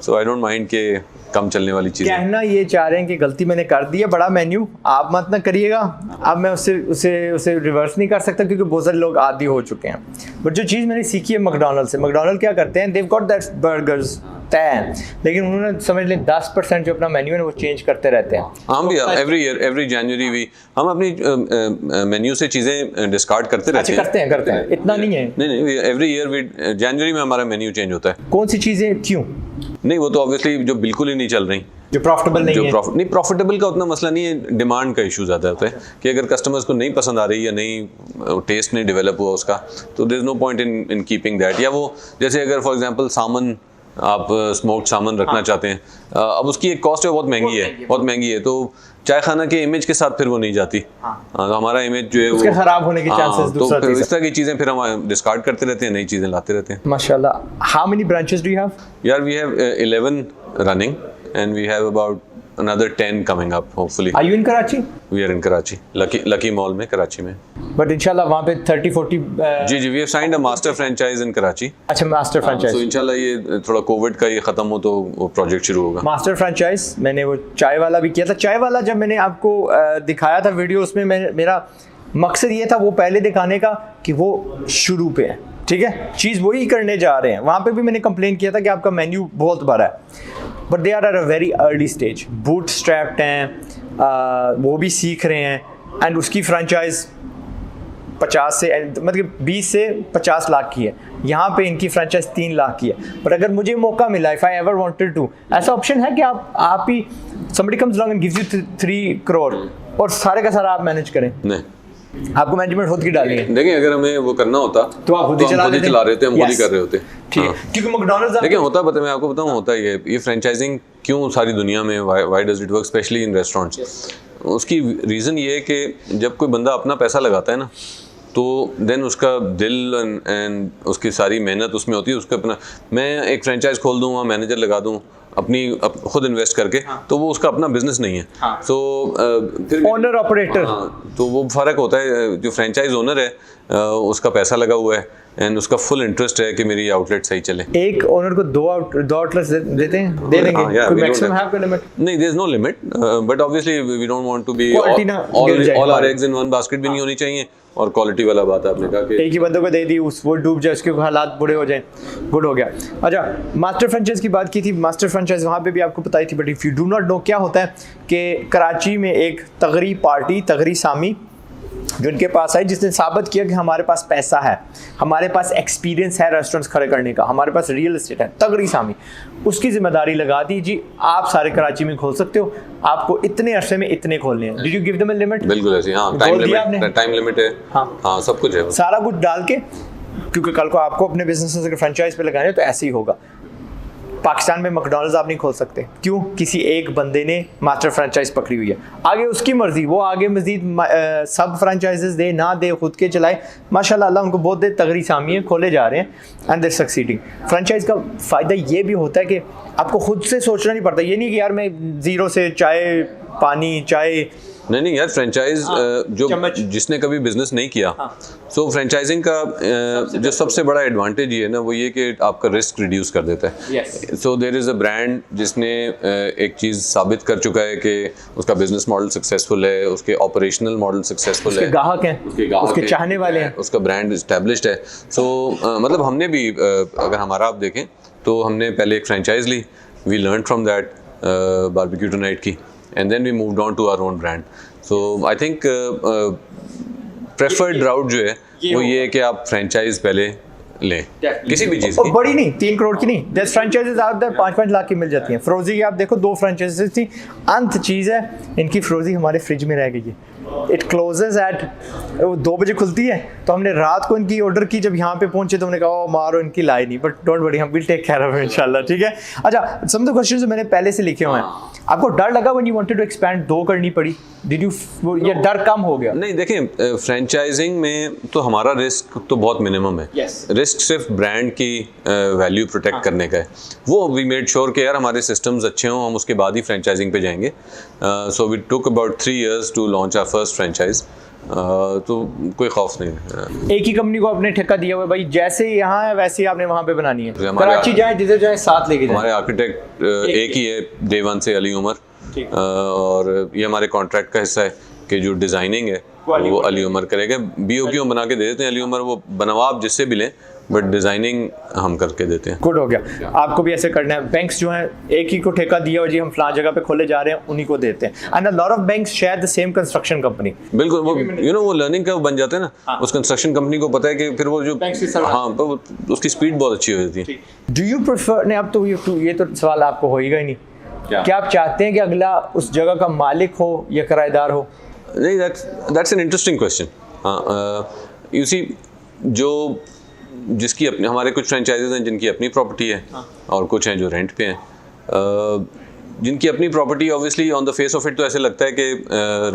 सो आई डोंट माइंड के कम चलने वाली चीज़। कहना ये चाह रहे हैं कि गलती मैंने कर दी है, बड़ा मेन्यू आप मत ना करिएगा, अब मैं उसे रिवर्स नहीं कर सकता क्योंकि बहुत सारे लोग आदी हो चुके हैं। बट जो चीज़ मैंने सीखी है मैकडॉनल्ड से, मैकडॉनल्ड क्या करते हैं, देव गॉट दैट बर्गर्स तय, लेकिन उन्होंने समझ लें 10% जो अपना मेन्यू है वो चेंज करते रहते हैं। हम भी एवरी जनवरी भी हम अपनी मेन्यू से चीज़ें डिस्कार्ड करते रहते हैं। करते हैं, इतना नहीं है। नहीं, एवरी ईयर जनवरी में हमारा मेन्यू चेंज होता है। कौन सी चीज़ें क्यों? नहीं, वो तो ऑब्वियसली जो बिल्कुल ही नहीं चल रही, जो प्रॉफिटेबल नहीं है। नहीं, प्रॉफिटेबल का उतना मसला नहीं है, डिमांड का इशू ज़्यादा होता है कि अगर कस्टमर्स को नहीं पसंद आ रही या नहीं टेस्ट नहीं डेवलप हुआ उसका, तो there is no point in keeping that. या वो जैसे अगर फॉर एग्जांपल सामन आप स्मोक्ड सामन रखना चाहते हैं, अब उसकी एक कॉस्ट है बहुत महंगी है, तो चाय खाना के इमेज के साथ फिर वो नहीं जाती। तो हमारा इमेज जो है वो खराब होने के चांसेस, तो फिर इस तरह की चीज़ें फिर हम डिस्कार्ड करते रहते हैं, नई चीज़ें लाते रहते हैं। माशाल्लाह। How many branches do you have? यार we have 11 running and we have about another 10 coming up hopefully. Are you in Karachi? We are in Karachi, Lucky Mall में, कराची में। But इंशाल्लाह वहाँ पे 30-40 जी we have signed a master franchise in Karachi. अच्छा, master franchise. तो इंशाल्लाह ये थोड़ा कोविड का ये ख़त्म हो तो वो प्रोजेक्ट शुरू होगा। मास्टर फ्रेंचाइज मैंने वो चाय वाला भी किया था। चाय वाला जब मैंने आपको दिखाया था वीडियो, उसमें मेरा मकसद ये था वो पहले दिखाने का कि वो शुरू पे है, ठीक है, चीज़ वही करने जा रहे हैं। वहाँ पे भी मैंने कंप्लेन किया था कि आपका मेन्यू बहुत बड़ा है, but they are at a very early stage, bootstrapped हैं, वो भी सीख रहे हैं, एंड उसकी फ्रेंचाइज 50 से मतलब 20 से 50 लाख की है। यहाँ पे इनकी फ्रेंचाइज 3 लाख की है। पर अगर मुझे मौका मिला, if I ever wanted to, ऐसा ऑप्शन है कि आप ही somebody comes along and gives you 3 crore और सारे का सारा आप मैनेज करें? नहीं, आपको मैनेजमेंट खुद की डालनी है। देखिए अगर हमें वो करना होता तो आप खुद ही चला रहे थे, हम खुद ही कर रहे होते। ठीक है, क्योंकि मैकडॉनल्ड्स देखिए होता पता, मैं आपको बताऊं होता ये फ्रेंचाइजिंग क्यों सारी दुनिया में why does it work specially in restaurants. उसकी रीज़न ये है कि जब कोई बंदा अपना पैसा लगाता है ना, तो देन उसका दिल एंड उसकी सारी मेहनत उसमें होती है। उसका अपना, मैं एक फ्रेंचाइज खोल दूँ, वहाँ मैनेजर लगा दूँ खुद इन्वेस्ट करके, तो वो उसका अपना बिजनेस नहीं है। सो फिर ओनर ऑपरेटर, तो वो फ़र्क होता है। जो फ्रेंचाइज ओनर है उसका पैसा लगा हुआ है एंड उसका फुल इंटरेस्ट है कि मेरी आउटलेट सही चले। एक ओनर को 2 आउटलेट्स देते हैं, दे देंगे? कोई मैक्सिमम है, कोई लिमिट? नहीं, there is no limit, but obviously we don't want to be all our eggs in one basket भी नहीं होनी चाहिए। और क्वालिटी वाला बात आपने कहा कि एक ही बंदे को दे दी, वो डूब जाए, उसके हालात बुरे हो जाए, गुड हो गया। अच्छा, मास्टर फ्रेंचाइज की बात की थी, मास्टर फ्रेंचाइज वहाँ पे भी आपको बताई थी, but if you do not know, क्या होता है कि कराची में एक तगरी पार्टी, तगरी सामी जो इनके पास आई, जिसने साबित किया कि हमारे पास पैसा है, हमारे पास एक्सपीरियंस है रेस्टोरेंट्स खड़े करने का, हमारे पास रियल एस्टेट है, तगड़ी सामी, उसकी जिम्मेदारी लगा दी, जी आप सारे कराची में खोल सकते हो, आपको इतने अरसे में इतने खोलने हैं। Did you give them a limit? बिल्कुल ऐसे, हाँ, टाइम लिमिट है, हाँ सब कुछ है, सारा कुछ डाल के, क्योंकि कल को आपको अपने बिजनेस अगर फ्रेंचाइज पे लगाने तो ऐसे ही होगा। पाकिस्तान में मैकडॉनल्ड्स आप नहीं खोल सकते, क्यों? किसी एक बंदे ने मास्टर फ्रेंचाइज पकड़ी हुई है, आगे उसकी मर्जी, वो आगे मजीद सब फ्रेंचाइजेस दे ना दे, खुद के चलाए, माशाल्लाह अल्लाह उनको बहुत देर तगड़ी सामी है, खोले जा रहे हैं एंड देयर सक्सीडिंग। फ्रेंचाइज का फ़ायदा ये भी होता है कि आपको खुद से सोचना नहीं पड़ता, ये नहीं कि यार मैं ज़ीरो से चाय पानी चाय, नहीं यार, फ्रेंचाइज जो जिसने कभी बिजनेस नहीं किया, सो फ्रेंचाइजिंग का जो सबसे बड़ा एडवांटेज ये है ना, वो ये कि आपका रिस्क रिड्यूस कर देता है। So there is a brand जिसने एक चीज़ साबित कर चुका है कि उसका बिजनेस मॉडल सक्सेसफुल है, उसके ऑपरेशनल मॉडल सक्सेसफुल है, ग्राहक हैं, उसके चाहने वाले हैं, उसका ब्रांड एस्टेब्लिश्ड है। सो मतलब हमने भी अगर हमारा आप देखें तो हमने पहले एक फ्रेंचाइज ली, we learn from that barbecue tonight की, and then we moved on to our own brand. So I think preferred route जो है वो ये है कि आप फ्रेंचाइज पहले लें किसी भी चीज़ और की। बड़ी नहीं, 3 करोड़ की नहीं, दस फ्रेंचाइजीज आउट देयर 5-5 लाख की मिल जाती हैं। फ्रोजी की आप देखो 2 फ्रेंचाइजीज थी, अंत चीज़ है इनकी फ्रोजी हमारे फ्रिज में रह गई है। इट क्लोजेज एट 2 बजे खुलती है, तो हमने रात को इनकी ऑर्डर की, जब यहाँ पे पहुंचे तो हमने कहा ओ मारो इनकी लाई नहीं, बट डोंट वरी हम विल टेक केयर ऑफ इंशाल्लाह, ठीक है। अच्छा, सम ऑफ द क्वेश्चंस मैंने पहले से लिखे हुए हैं, आपको डर लगा when you wanted to expand 2 करनी पड़ी, डिड यू, ये डर कम हो गया? नहीं देखें, फ्रेंचाइजिंग में तो हमारा रिस्क तो बहुत मिनिमम है। रिस्क सिर्फ ब्रांड की वैल्यू प्रोटेक्ट करने का है। वो वी मेड श्योर कि यार हमारे सिस्टम्स अच्छे हों, हम उसके बाद ही फ्रेंचाइजिंग पे जाएंगे। So we took about 3 years to launch our first franchise. तो कोई खौफ नहीं है। एक ही कंपनी को आपने ठेका दिया हुआ है भाई, जैसे ही यहाँ है वैसे ही आपने वहाँ पे बनानी है, हमारे कराची जाए जिधर जाए साथ लेके जाए। हमारे आर्किटेक्ट एक ही है, डे 1 से अली उमर, और ये हमारे कॉन्ट्रैक्ट का हिस्सा है कि जो डिज़ाइनिंग है वो अली उमर करेगा। BOQ बना के दे देते हैं अली उमर, वो बनवा आप जिससे भी लें, बट डिज़ाइनिंग हम करके देते हैं। गुड हो गया, आपको भी ऐसे करना है। बैंक्स जो हैं एक ही को ठेका दिया और जी हम फलां जगह पे खोले जा रहे हैं, उन्हीं को देते हैं। And a lot of banks share the same construction company. बिल्कुल, वो वो लर्निंग कर्व बन जाते हैं ना। उस कंस्ट्रक्शन कंपनी को पता है कि फिर वो जो उसकी स्पीड बहुत अच्छी हो जाती है। डू यू प्रेफर, नहीं अब तो ये तो सवाल आपको होएगा ही नहीं, क्या आप चाहते हैं कि अगला उस जगह का मालिक हो या किराएदार हो? नहीं, that's an interesting question. You see, जो जिसकी अपनी, हमारे कुछ फ्रेंचाइजीज हैं जिनकी अपनी प्रॉपर्टी है, और कुछ हैं जो रेंट पे हैं। जिनकी अपनी property obviously on the face of it तो ऐसे लगता है कि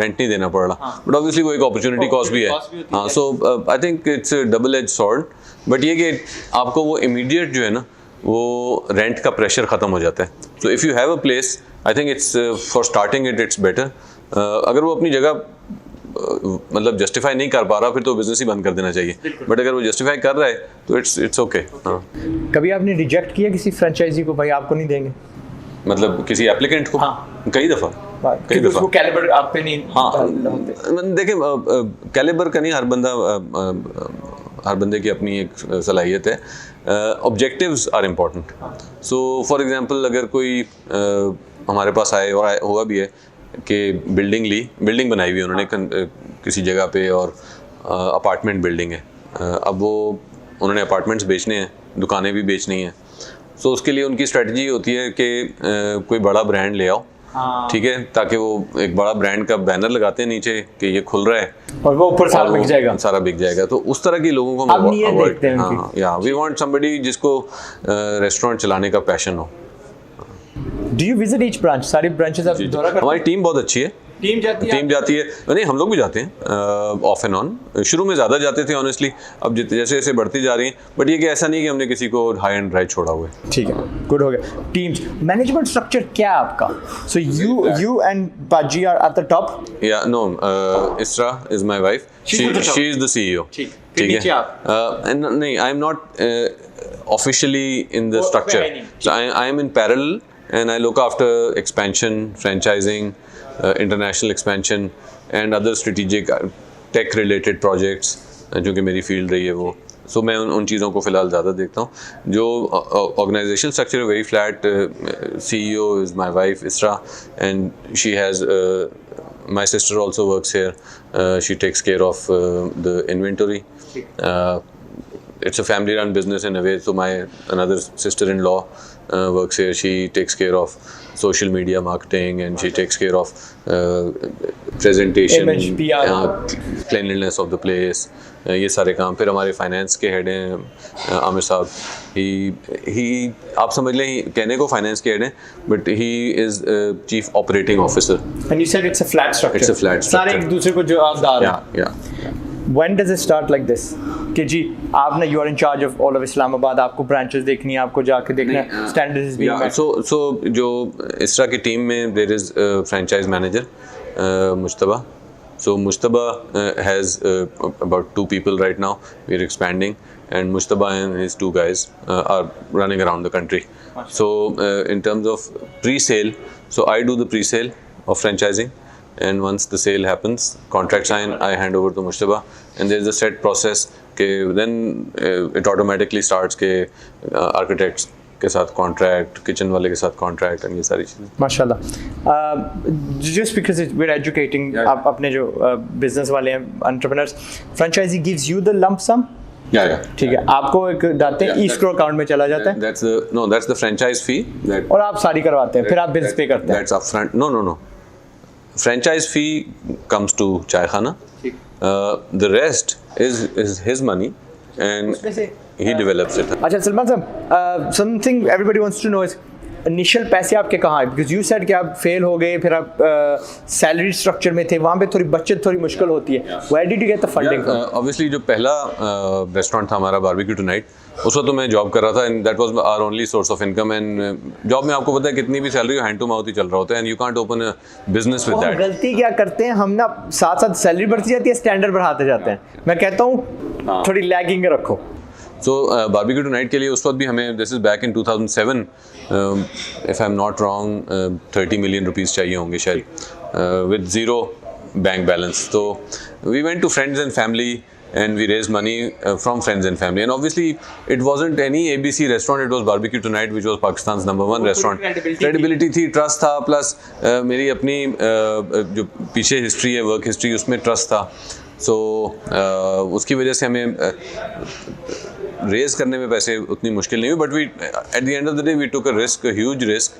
रेंट नहीं देना पड़ रहा, बट ऑब्वियसली वो एक अपॉर्चुनिटी कॉस्ट भी है। हाँ, so I think it's double edge sword. But ये कि आपको वो इमीडिएट जो है ना, वो रेंट का प्रेशर ख़त्म हो जाता है। So if you have a place, I think it's for starting it's better. अगर वो अपनी जगह मतलब जस्टिफाई नहीं कर पा रहा, फिर तो बिजनेस ही बंद कर देना चाहिए। बट अगर वो जस्टिफाई कर रहा है तो इट्स ओके। हाँ, कभी आपने रिजेक्ट किया किसी फ्रेंचाइजी को, भाई आपको नहीं देंगे? मतलब किसी एप्लीकेंट को? हाँ, कई दफ़ा। उसको कैलिबर आप पे नहीं। हाँ, देखें, कैलिबर का नहीं, हर बंदे की अपनी एक सलाहियत है। Objectives are important. So for example, अगर कोई हमारे पास आए, और हुआ भी है कि बिल्डिंग बनाई हुई है उन्होंने किसी जगह पे, और अपार्टमेंट बिल्डिंग है। अब वो उन्होंने अपार्टमेंट्स बेचने हैं, दुकानें भी बेचनी हैं। सो उसके लिए उनकी स्ट्रेटजी होती है कि कोई बड़ा ब्रांड ले आओ, ठीक है, ताकि वो एक बड़ा ब्रांड का बैनर लगाते हैं नीचे कि ये खुल रहा है, और वो ऊपर सारा बिक जाएगा। तो उस तरह के लोगों को हम देखते हैं। हाँ, या वी वांट समबडी जिसको रेस्टोरेंट चलाने का पैशन हो। Do you visit each branch? सारी ब्रांचेस आप दौरा करते हैं? हमारी टीम बहुत अच्छी है। टीम जाती है, नहीं हम लोग भी जाते हैं ऑफ एंड ऑन। शुरू में ज़्यादा जाते थे ऑनेस्टली, अब जैसे जैसे बढ़ती जा रही हैं। बट ये कि ऐसा नहीं कि हमने किसी को हाई एंड ड्राई छोड़ा हुआ है। ठीक है, गुड हो गया। टीम्स मैनेजमेंट स्ट्रक्चर क्या है आपका? सो you and Baji are at the top? Yeah, no, Isra is my wife. She is the CEO. ठीक है। नहीं, I am not officially in the structure. So I am in parallel and I look after expansion, franchising, international expansion and other strategic tech related projects, जो कि मेरी field रही है वो। सो मैं उन चीज़ों को फ़िलहाल ज़्यादा देखता हूँ। जो ऑर्गेनाइजेशनल स्ट्रक्चर है very flat. CEO is my wife Isra, and she has my sister also works here. She takes care of the inventory. It's a family run business in a way, so my another sister-in-law works here. She takes care of social media marketing, and she takes care of presentation, image, PR, cleanliness of the place. ये सारे काम। फिर हमारे finance के head हैं आमिर साहब। ही आप समझ लें, कहने को फाइनेंस के हेड हैं, but he is chief operating officer. And you said it's a flat structure. It's a flat structure, सारे एक दूसरे को जवाबदार हैं। या When does it start like this? कि जी आपने you are in charge of all of Islamabad, आपको ब्रांचेस देखनी है, आपको जाके देखना है, स्टैंडर्ड्स भी हैं। सो जो इसरा की टीम में there is franchise manager Mujtaba. So Mujtaba has about 2 people right now. We are expanding, and Mujtaba and his 2 guys are running around the country. So in terms of pre-sale, so I do the pre-sale of franchising, and once the sale happens, contract sign, I hand over to Mujtaba, and there is a set process. Then it automatically starts के architects के साथ contract, kitchen वाले के साथ contract, and ये सारी चीज़ें। माशाल्लाह। Just because we are educating, आप अपने जो बिजनेस वाले हैं entrepreneurs, franchisee gives you the lump sum ठीक है, आपको एक डालते हैं ई-स्क्रो अकाउंट में चला जाता है that's the franchise fee और आप सारी करवाते हैं, फिर आप बिल्स पे करते हैं। that's upfront. No. Franchise fee comes to Chai Khana. The rest is his money and he develops it. अच्छा सलमान साहब, something everybody wants to know is initial पैसे आपके कहाँ आए? बिकॉज यू सेड कि आप फेल हो गए, फिर आप सैलरी स्ट्रक्चर में थे, वहाँ पे थोड़ी बचत थोड़ी मुश्किल होती है। Where did you get the funding? Obviously जो पहला रेस्टोरेंट था हमारा बारबेक्यू टू नाइट, उस वक्त तो मैं जॉब कर रहा था and that was our only source of income. And job में आपको पता है कितनी भी सैलरी हैंड टू माउथ ही चल रहा होता है and you can't open a business with that. गलती क्या करते हैं हम ना, साथ साथ सैलरी बढ़ती जाती है, स्टैंडर्ड बढ़ाते जाते हैं। मैं कहता हूँ थोड़ी लैगिंग रखो। सो बारबेक्यू टू नाइट के लिए उस वक्त भी हमें, this is back in 2007, if I am not wrong 30 million rupees चाहिए होंगे शायद, विद ज़ीरो बैंक बैलेंस। तो we went to friends and family and we raised money from friends and family, and obviously it wasn't any ABC restaurant, it was Barbecue Tonight, which was Pakistan's #1 restaurant. Credibility थी, trust था, plus मेरी अपनी जो पीछे history है, work history, उसमें trust था। सो उसकी वजह से हमें रेज करने में पैसे उतनी मुश्किल नहीं हुई, but we at the end of the day we took a risk, huge risk,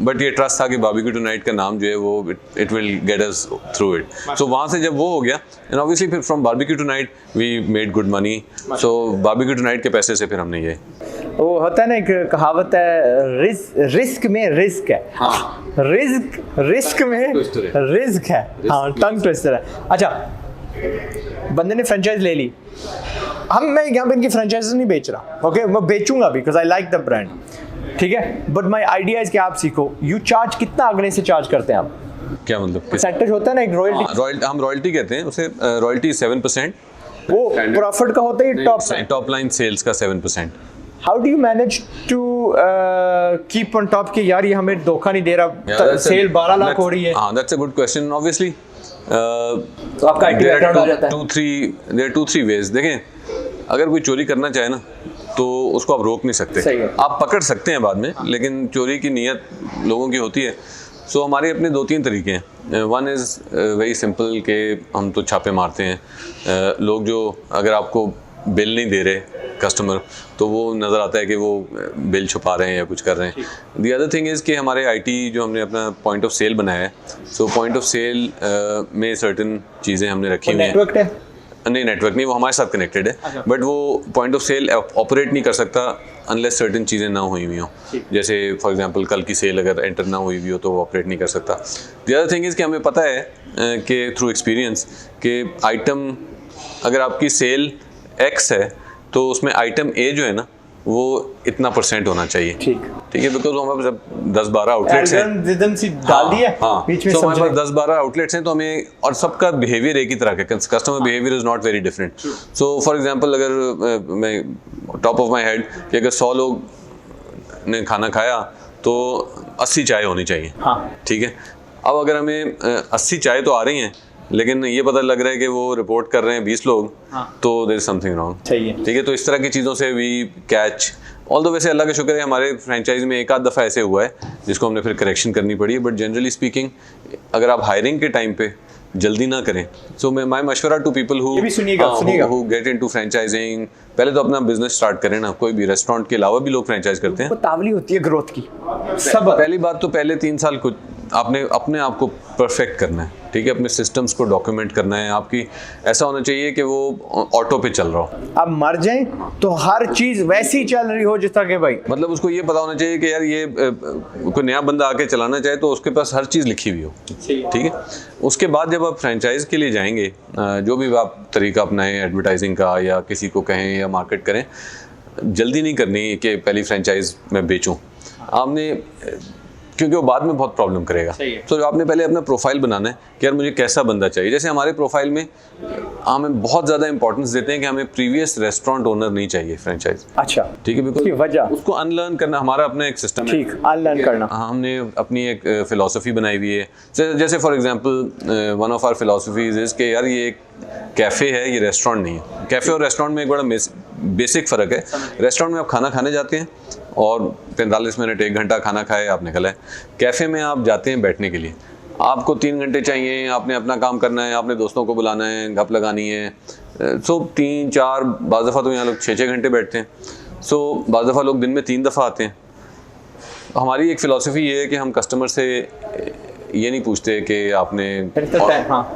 but ये ट्रस्ट था कि बारबेक्यू टू नाइट का नाम जो है वो it will get us through it. So वहाँ से जब वो हो गया, एंड ऑब्वियसली फिर from Barbecue Tonight we made good money. So Barbecue Tonight के पैसे से फिर हमने ये, वो होता है ना, एक कहावत है, रिस्क में रिस्क है। हाँ। रिस्क में रिस्क है। हाँ, टंग ट्विस्टर है। अच्छा, बंदे ने फ्रेंचाइज ले ली, मैं यहाँ पे इनकी फ्रेंचाइज नहीं बेच रहा, ओके, मैं बेचूंगा because I like the brand, ठीक है, बट माई आइडिया इज कि आप सीखो। यू चार्ज कितना अगले से चार्ज करते हैं आप? क्या मतलब? परसेंटेज होता है ना एक रॉयल्टी, हम रॉयल्टी कहते हैं उसे, रॉयल्टी 7%, वो प्रॉफिट का होता है, टॉप लाइन सेल्स का 7%। How do you manage to keep on top कि यार ये हमें धोखा नहीं दे रहा, सेल 12 लाख हो रही है? हाँ, that's a good question. Obviously तो आपका आईटी बैकग्राउंड आ जाता है। There 2-3 ways. देखें, अगर कोई चोरी करना चाहे ना तो उसको आप रोक नहीं सकते, आप पकड़ सकते हैं बाद में, लेकिन चोरी की नीयत लोगों की होती है। सो हमारे अपने 2-3 तरीके हैं। वन इज़ वेरी सिंपल कि हम तो छापे मारते हैं। लोग जो, अगर आपको बिल नहीं दे रहे कस्टमर, तो वो नज़र आता है कि वो बिल छुपा रहे हैं या कुछ कर रहे हैं। दी अदर थिंग इज़ कि हमारे आईटी जो हमने अपना पॉइंट ऑफ सेल बनाया है, सो पॉइंट ऑफ सेल में सर्टन चीज़ें हमने रखी हुई हैं। नहीं, नेटवर्क नहीं, वो हमारे साथ कनेक्टेड है, बट वो पॉइंट ऑफ सेल ऑपरेट नहीं कर सकता अनलेस सर्टेन चीज़ें ना हुई हुई हों। जैसे फॉर एग्जांपल कल की सेल अगर एंटर ना हुई हुई हो तो वो ऑपरेट नहीं कर सकता। द अदर थिंग इज़ कि हमें पता है कि थ्रू एक्सपीरियंस कि आइटम, अगर आपकी सेल X है तो उसमें आइटम A जो है ना वो इतना % होना चाहिए। ठीक है, बिकॉज हमारे पास 10-12 आउटलेट्स हैं, डाल दिया बीच में, हमारे पास 10-12 आउटलेट्स हैं, तो हमें, और सबका बिहेवियर एक ही तरह का, customer behaviour is not very different. So for example, अगर मैं टॉप ऑफ माय हेड कि अगर 100 लोग ने खाना खाया तो 80 चाय होनी चाहिए। ठीक है, अब अगर हमें 80 चाय तो आ रही हैं, लेकिन ये पता लग रहा है कि वो रिपोर्ट कर रहे हैं 20 लोग, तो देयर इज समथिंग रॉन्ग। ठीक है, तो इस तरह की चीज़ों से वी कैच। ऑल दो वैसे अल्लाह का शुक्र है हमारे फ्रेंचाइज में एक आध दफ़ा ऐसे हुआ है जिसको हमने फिर करेक्शन करनी पड़ी है, बट जनरली स्पीकिंग अगर आप हायरिंग के टाइम पे जल्दी ना करें। सो माय मशवरा to people who get into franchising, पहले तो अपना बिजनेस स्टार्ट करें ना। कोई भी रेस्टोरेंट के अलावा भी लोग फ्रेंचाइज करते हैं, तावली होती है ग्रोथ की। सब पहली बात तो पहले 3 साल कुछ आपने अपने आप को परफेक्ट करना है, ठीक है, अपने सिस्टम्स को डॉक्यूमेंट करना है। आपकी ऐसा होना चाहिए कि वो ऑटो पे चल रहा हो। आप मर जाएं तो हर चीज वैसी चल रही हो जिस तरह के, भाई मतलब उसको ये पता होना चाहिए कि यार ये कोई नया बंदा आके चलाना चाहे तो उसके पास हर चीज़ लिखी हुई हो। ठीक है, उसके बाद जब आप फ्रेंचाइज के लिए जाएंगे, जो भी आप तरीका अपनाएं एडवर्टाइजिंग का या किसी को कहें या मार्केट करें, जल्दी नहीं करनी कि पहली फ्रेंचाइज मैं बेचूं आपने, क्योंकि वो बाद में बहुत प्रॉब्लम करेगा। तो आपने पहले अपना प्रोफाइल बनाना है कि यार मुझे कैसा बंदा चाहिए। जैसे हमारे प्रोफाइल में हमें बहुत ज़्यादा इंपॉर्टेंस देते हैं कि हमें प्रीवियस रेस्टोरेंट ओनर नहीं चाहिए फ्रेंचाइज। अच्छा, ठीक है, बिकॉज वजह उसको अनलर्न करना, हमारा अपना एक सिस्टम है। ठीक, अनलर्न करना। हमने अपनी एक फिलॉसफी बनाई हुई है। जैसे for example one of our philosophies is कि यार ये एक कैफ़े है, ये रेस्टोरेंट नहीं है। कैफ़े और रेस्टोरेंट में एक बड़ा बेसिक फ़र्क है। रेस्टोरेंट में आप खाना खाने जाते हैं और 45 मिनट 1 घंटा खाना खाए आप निकल आए। कैफ़े में आप जाते हैं बैठने के लिए, आपको 3 घंटे चाहिए, आपने अपना काम करना है, आपने दोस्तों को बुलाना है, गप लगानी है, सो 3-4 बाज़ दफ़ा तो यहाँ लोग 6-6 घंटे बैठते हैं। सो बाज़ दफ़ा लोग दिन में 3 दफ़ा आते हैं। हमारी एक फ़िलासफ़ी ये है कि हम कस्टमर से ये नहीं पूछते कि आपने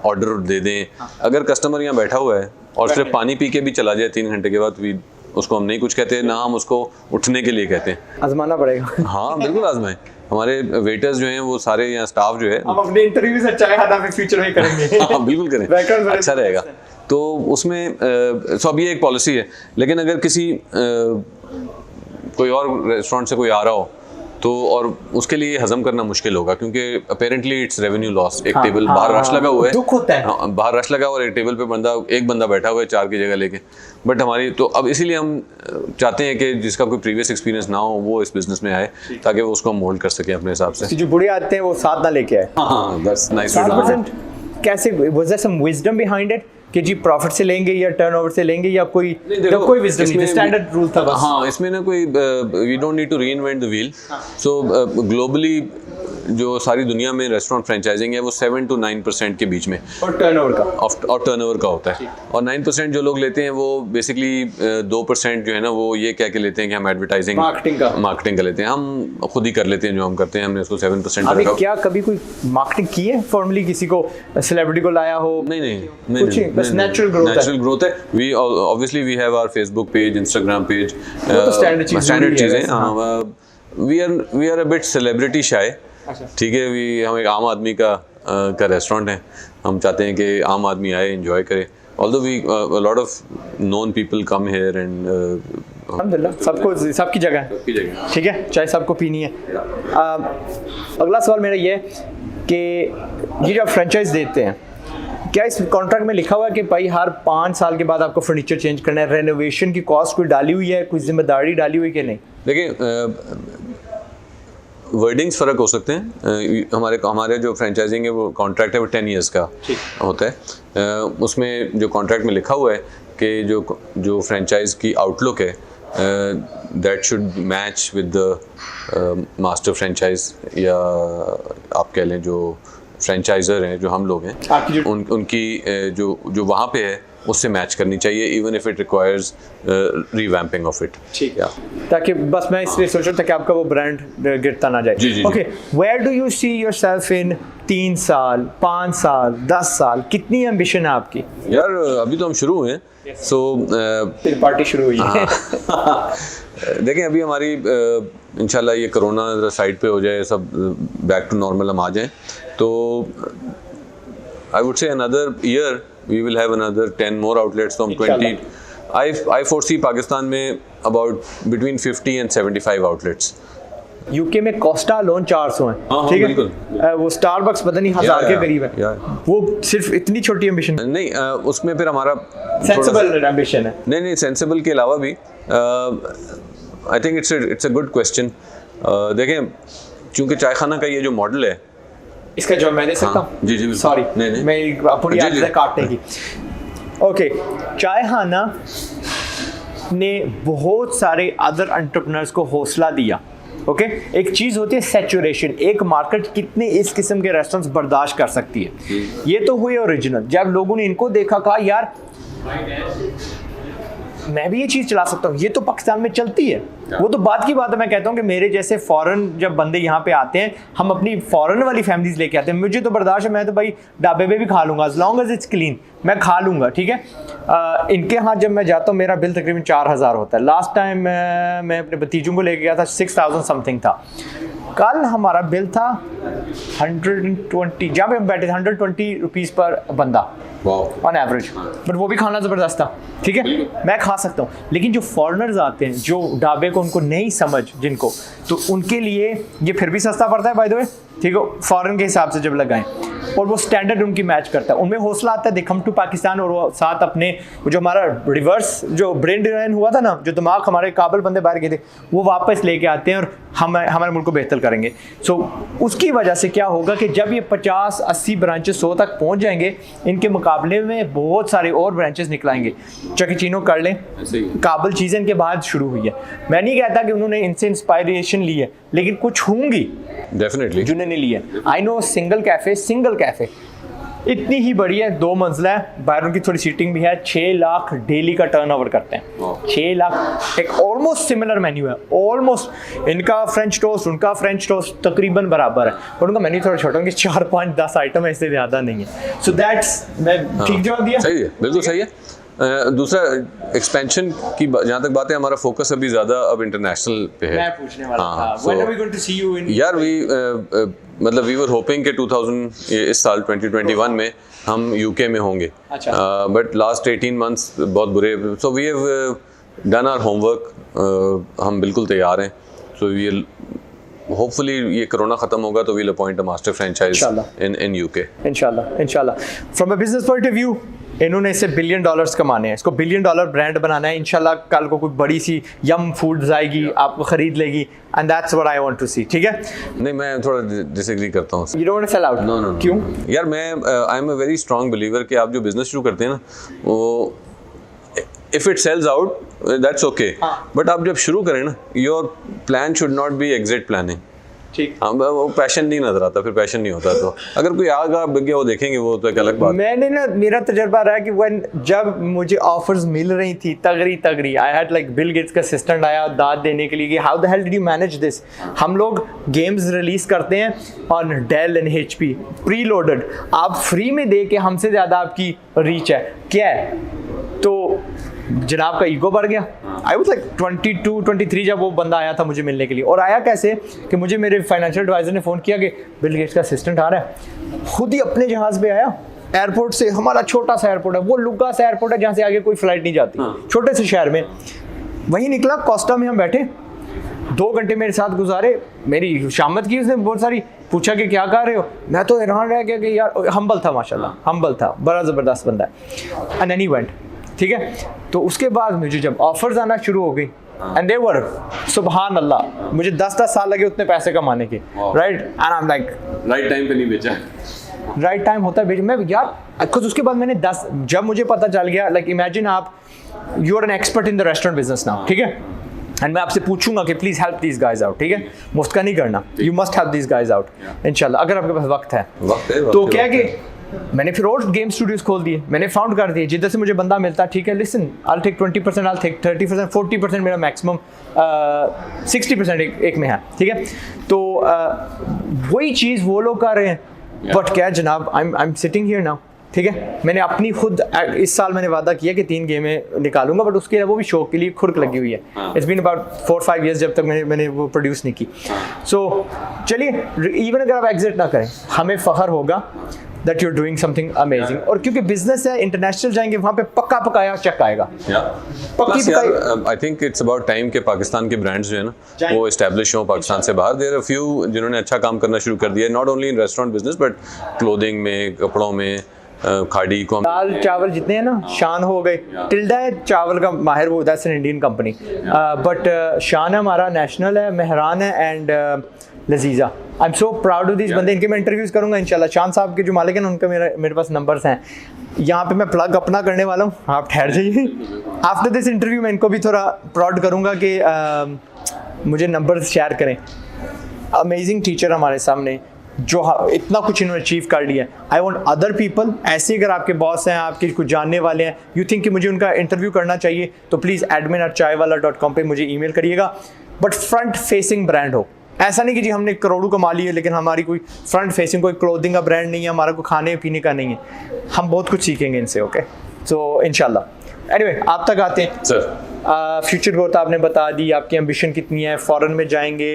ऑर्डर दे दें। अगर कस्टमर यहाँ बैठा हुआ है और सिर्फ पानी पी के भी चला जाए 3 घंटे के बाद, उसको हम नहीं कुछ कहते, ना हम उसको उठने के लिए कहते हैं। आजमाना पड़ेगा। हाँ बिल्कुल आजमाएं। हमारे वेटर्स जो हैं वो सारे यहाँ स्टाफ जो है, हम अपने इंटरव्यू से चाय खाना भी फ्यूचर में करेंगे। हाँ बिल्कुल करें, अच्छा रहेगा। तो उसमें सो अब ये एक पॉलिसी है। लेकिन अगर किसी कोई और रेस्टोरेंट से कोई आ रहा हो तो और उसके लिए हजम करना मुश्किल होगा, क्योंकि अपेरेंटली इट्स रेवेन्यू लॉस। एक टेबल बाहर रश लगा हुआ है, दुख होता है। बाहर रश लगा हुआ है, एक टेबल पे एक बंदा बैठा हुआ है 4 की जगह लेके। बट हमारी तो अब इसीलिए हम चाहते हैं कि जिसका कोई प्रीवियस एक्सपीरियंस ना हो वो इस बिजनेस में आए, ताकि वो उसको मोल्ड कर सके अपने हिसाब से। जो बुढ़े आते हैं वो साथ ना लेके आए। हाँ दैट्स नाइस। कैसे was there some wisdom behind it कि जी प्रॉफिट से लेंगे या टर्नओवर से लेंगे, या कोई कोई विजडम नहीं, स्टैंडर्ड रूल था बस? हाँ, इसमें ना कोई we don't need to reinvent the wheel. So globally जो सारी दुनिया में रेस्टोरेंट फ्रेंचाइजिंग है वो 7 to 9% के बीच में और टर्नओवर का होता है। और 9% जो लोग लेते हैं वो बेसिकली 2% जो है ना वो ये कह के लेते हैं कि हम एडवर्टाइजिंग मार्केटिंग का लेते हैं। हम खुद ही कर लेते हैं जो हम करते हैं, हमने उसको 7% रखा। क्या कभी कोई मार्केटिंग की है फॉर्मली, किसी को सेलिब्रिटी को लाया हो? नहीं, बस नेचुरल ग्रोथ है। We obviously we have our Facebook page, Instagram page, standard चीज़ें। We are a bit celebrity shy. ठीक है, हम एक आम आदमी का रेस्टोरेंट है। हम चाहते हैं कि आम आदमी आए, एंजॉय करे। Although we a lot of known people come here and अल्हम्दुलिल्लाह सबकी जगह है। ठीक है, चाय सबको पीनी है। अगला सवाल मेरा ये है कि ये जो फ्रेंचाइज देते हैं, क्या इस कॉन्ट्रैक्ट में लिखा हुआ है कि भाई हर 5 साल के बाद आपको फर्नीचर चेंज करना है, रेनोवेशन की कॉस्ट कोई डाली हुई है, कोई जिम्मेदारी डाली हुई है कि नहीं? देखिए वर्डिंग्स फ़र्क हो सकते हैं। हमारे जो फ्रेंचाइजिंग है वो कॉन्ट्रैक्ट है वो 10 ईयर्स का होता है। उसमें जो कॉन्ट्रैक्ट में लिखा हुआ है कि जो फ्रेंचाइज की आउटलुक है that should match with the master franchise, या आप कह लें जो फ्रेंचाइजर हैं जो हम लोग हैं उनकी जो वहाँ पे है उससे मैच करनी चाहिए, even if it requires revamping of it. ठीक है, ताकि बस मैं इसलिए सोच रहा था कि आपका वो ब्रांड गिरता ना जाए। Okay, where do you see yourself in 3 साल, 5 साल, 10 साल? कितनी एम्बिशन है आपकी? यार अभी तो हम शुरू हुए हैं, सो फिर पार्टी शुरू हुई है। देखें अभी हमारी इंशाल्लाह ये कोरोना साइड पे हो जाए, सब बैक टू नॉर्मल हम आ जाएं, तो I would say another year we will have another 10 more outlets from 20. I foresee Pakistan में about between 50 and 75 outlets. UK में कोस्टा लोन 400 है, ठीक है, वो स्टारबक्स पता नहीं 1000 के करीब है। वो सिर्फ इतनी छोटी एम्बिशन नहीं, उसमें फिर हमारा सेंसिबल एम्बिशन है। नहीं, सेंसिबल के अलावा भी आई think it's a good question. देखें चूंकि चाय खाना का ये जो मॉडल है, इसका जवाब मैं दे सकता हूँ? जी सॉरी, मैं पूरी आदत काटने की। ओके, चाय खाना ने बहुत सारे अदर एंटरप्रेन्योर्स को हौसला दिया। ओके, एक चीज़ होती है सैचुरेशन, एक मार्केट कितने इस किस्म के रेस्टोरेंट्स बर्दाश्त कर सकती है। ये तो हुई ओरिजिनल। जब लोगों ने इनको देखा, कहा यार मैं भी ये चीज़ चला सकता हूँ, ये तो पाकिस्तान में चलती है। वो तो बात की बात है। मैं कहता हूँ कि मेरे जैसे फॉरेन जब बंदे यहाँ पे आते हैं, हम अपनी फॉरेन वाली फैमिलीज लेके आते हैं। मुझे तो बर्दाश्त है, मैं तो भाई ढाबे पे भी खा लूँगा, as long as it's clean, मैं खा लूँगा, ठीक है। इनके यहाँ जब मैं जाता हूँ मेरा बिल तकरीबन 4000 होता है। लास्ट टाइम मैं अपने भतीजों को लेके गया था, 6000 समथिंग था। कल हमारा बिल था 120, जहाँ पे हम बैठे थे 120 रुपीज़ पर बंदा ऑन एवरेज। बट वो भी खाना ज़बरदस्त था, ठीक है, मैं खा सकता हूँ। लेकिन जो फॉरेनर्स आते हैं, जो ढाबे को उनको नहीं समझ जिनको, तो उनके लिए ये फिर भी सस्ता पड़ता है बाय द वे, ठीक है, फॉरेन के हिसाब से जब लगाएं, और वो स्टैंडर्ड उनकी मैच करता है। उनमें हौसला आता है, दे कम टू पाकिस्तान, और वो साथ अपने जो हमारा रिवर्स जो ब्रेन ड्रेन हुआ था ना, जो दिमाग हमारे काबिल बंदे बाहर गए थे, वो वापस लेके आते हैं और हमारे मुल्क को बेहतर करेंगे। सो उसकी वजह से क्या होगा कि जब ये 50-80 ब्रांचेस 100 तक पहुंच जाएंगे, इनके मुकाबले में बहुत सारे और ब्रांचेस निकलाएंगे। चकिचीनो कर लें, काबिल चीज़ें इनके बाद शुरू हुई है। मैं नहीं कहता कि उन्होंने इनसे इंस्पायरेशन ली है, लेकिन कुछ होंगी डेफिनेटली जिन्होंने ली है। आई नो सिंगल कैफे इतनी ही बड़ी है, 2 मंजिला है, बाहर उनकी थोड़ी सीटिंग भी है, 6 लाख डेली का टर्नओवर करते हैं। 6 लाख, एक ऑलमोस्ट सिमिलर मेन्यू है, ऑलमोस्ट इनका फ्रेंच टोस्ट उनका फ्रेंच टोस्ट तकरीबन बराबर है, पर उनका मेन्यू थोड़ा छोटा है कि 4-5-10 आइटम है, इससे ज़्यादा नहीं है। सो दैट्स, मैं ठीक जवाब दिया? सही है, बिल्कुल सही है। दूसरा एक्सपेंशन की जहाँ तक बात है, हमारा फोकस अभी ज़्यादा अब इंटरनेशनल पे है। मैं पूछने वाला था, when are we going to see you in? यार मतलब वी वर होपिंग कि इस साल 2021 में हम यूके में होंगे, बट लास्ट 18 मंथ्स बहुत बुरे, so we have done our homework, हम बिल्कुल तैयार हैं। सो वी होपफुली ये कोरोना खत्म होगा तो we'll appoint a master franchise in UK, इंशाल्लाह। From a business point of view, इन्होंने इससे $1 बिलियन कमाने हैं, इसको $1 बिलियन ब्रांड बनाना है। इंशाल्लाह कल को कोई बड़ी सी यम फूड्स आएगी, आपको खरीद लेगी, and that's what I want to see. ठीक है? नहीं, मैं थोड़ा डिसएग्री करता हूँ। You don't want to sell out? No. क्यों? यार मैं I am a very strong believer कि आप जो बिजनेस शुरू करते हैं ना, वो if it sells out that's okay, but आप जब शुरू करें ना, your plan should not be exit planning. ठीक, वो पैशन नहीं नजर आता, फिर पैशन नहीं होता। तो अगर कोई आगा बिक गया वो देखेंगे, वो तो एक अलग बात। मैंने ना, मेरा तजर्बा रहा है कि जब मुझे ऑफर्स मिल रही थी तगड़ी, I had like Bill Gates का असिस्टेंट आया दाद देने के लिए कि how the hell did you manage this. हम लोग गेम्स रिलीज करते हैं on Dell and HP preloaded, आप फ्री में दे के हमसे ज़्यादा आपकी रीच है, क्या है? तो जनाब का ईगो बढ़ गया। आई वाज लाइक 22-23 जब वो बंदा आया था मुझे मिलने के लिए, और आया कैसे कि मुझे मेरे फाइनेंशियल एडवाइजर ने फ़ोन किया कि बिल गेट्स का असिस्टेंट आ रहा है, खुद ही अपने जहाज़ पे आया एयरपोर्ट से। हमारा छोटा सा एयरपोर्ट है, वो लुगा सा एयरपोर्ट है जहाँ से आगे कोई फ्लाइट नहीं जाती, छोटे से शहर में। वहीं निकला, कोस्टा में हम बैठे, 2 घंटे मेरे साथ गुजारे, मेरी शामत की उसने बहुत सारी, पूछा कि क्या कर रहे हो। मैं तो हैरान रह गया कि यार, हम्बल था माशाल्लाह, हम्बल था, बड़ा ज़बरदस्त बंदा है। एंड देन ही वेंट, ठीक है? तो उसके बाद मुझे जब ऑफर्स आना शुरू हो गई, एंड दे वर सुभान अल्लाह, मुझे 10 साल लगे उतने पैसे कमाने के, right? And I am like, right time पे नहीं बेचा। राइट टाइम होता है मैं यार, खुद उसके बाद मैंने जब मुझे पता चल गया, लाइक इमेजिन आप, you are an expert in the restaurant business now, ठीक है? एंड मैं आपसे पूछूंगा कि please help these guys out, ठीक है? मुफ्त का नहीं करना, you must help these guys out इंशाल्लाह, अगर आपके पास वक्त है। तो क्या कि मैंने फिर और गेम स्टूडियोज खोल दिए, मैंने फाउंड कर दिए, जिधर से मुझे बंदा मिलता, ठीक है, listen, I take 20%, I take 30%, 40% मेरा मैक्सिमम, 60% एक में है, ठीक है? तो वही चीज़ वो लोग कर रहे हैं, बट क्या जनाब, I am sitting here now, ठीक है? मैंने अपनी खुद इस साल मैंने वादा किया कि 3 गेमें निकालूंगा, बट उसके वो भी शौक के लिए खुरक लगी हुई है। इट्स बीन अबाउट 4-5 ईयर्स जब तक मैंने वो प्रोड्यूस नहीं की। सो चलिए, इवन अगर आप एग्जिट ना करें, हमें फ़ख्र होगा that you're doing something amazing, और क्योंकि बिजनेस है, इंटरनेशनल जाएंगे, वहाँ पे पक्का पकाया चेक आएगा। पक्की पकाई। आई थिंक इट्स अबाउट टाइम के पाकिस्तान के ब्रांड्स जो है ना वो एस्टैब्लिश हो पाकिस्तान से बाहर। देयर आर फ्यू जिन्होंने अच्छा काम करना शुरू कर दिया, not only in restaurant business but clothing में, कपड़ों में, खाड़ी को। दाल चावल जितने हैं ना, शान हो गए, टिल्डा है चावल का माहिर, वो that's an Indian company, but Shan हमारा नेशनल है, मेहरान है, and Laziza. I am so proud of this बंदे, इनके मैं इंटरव्यूज़ करूंगा इंशाल्लाह। शान साहब के जो मालिक हैं ना, उनका मेरे पास नंबर्स हैं, यहाँ पे मैं प्लग अपना करने वाला हूँ, आप ठहर जाइए। आफ्टर दिस इंटरव्यू मैं इनको भी थोड़ा प्राउड करूँगा कि मुझे नंबर्स शेयर करें। अमेजिंग टीचर हमारे सामने, जो इतना कुछ इन्होंने अचीव कर लिया है। आई वॉन्ट अदर पीपल ऐसे, अगर आपके बॉस हैं, आपके कुछ जानने वाले हैं, यू थिंक कि मुझे उनका इंटरव्यू करना चाहिए, तो प्लीज़ admin@chaiwala.com पे मुझे ईमेल करिएगा। बट फ्रंट फेसिंग ब्रांड हो, ऐसा नहीं कि जी हमने करोड़ों कमा लिए लेकिन हमारी कोई फ्रंट फेसिंग, कोई क्लोथिंग का ब्रांड नहीं है, हमारा कोई खाने पीने का नहीं है। हम बहुत कुछ सीखेंगे इनसे, ओके? सो इंशाल्लाह। एनीवे, आप तक आते हैं सर। फ्यूचर ग्रोथ आपने बता दी, आपकी एम्बिशन कितनी है, फॉरेन में जाएंगे,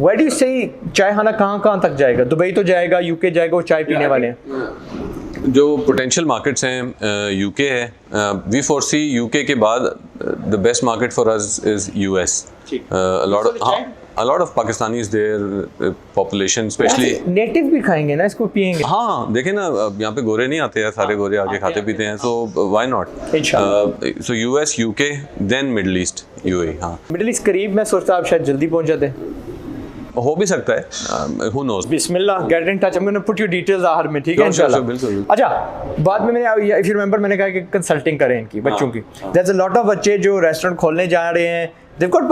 व्हेयर डू यू से चाय खाना कहाँ तक जाएगा? दुबई तो जाएगा, यूके जाएगा, वो चाय पीने वाले हैं। जो पोटेंशियल मार्केट्स हैं, यूके है, वी फोरसी यूके के बाद the best market for us is US. A lot of Pakistanis there, population especially native भी खाएंगे ना, इसको पिएंगे। हाँ, देखें ना, यहाँ पे गोरे नहीं आते हैं, सारे गोरे आके खाते पीते हैं, so why not? So US, UK, then Middle East, UAE। हाँ, मिडिल ईस्ट करीब, मैं सोचता आप शायद जल्दी पहुँच जाते, हो भी सकता है, who knows? Bismillah, get in touch, I'm going to put your details आखिर में, ठीक है इंशाल्लाह। बिल्कुल। अच्छा, बाद में मैंने, if you remember, मैंने कहा कि कंसल्टिंग करें इनकी बच्चों की। There's a lot of बच्चे जो रेस्टोरेंट खोलने जा रहे हैं, they've got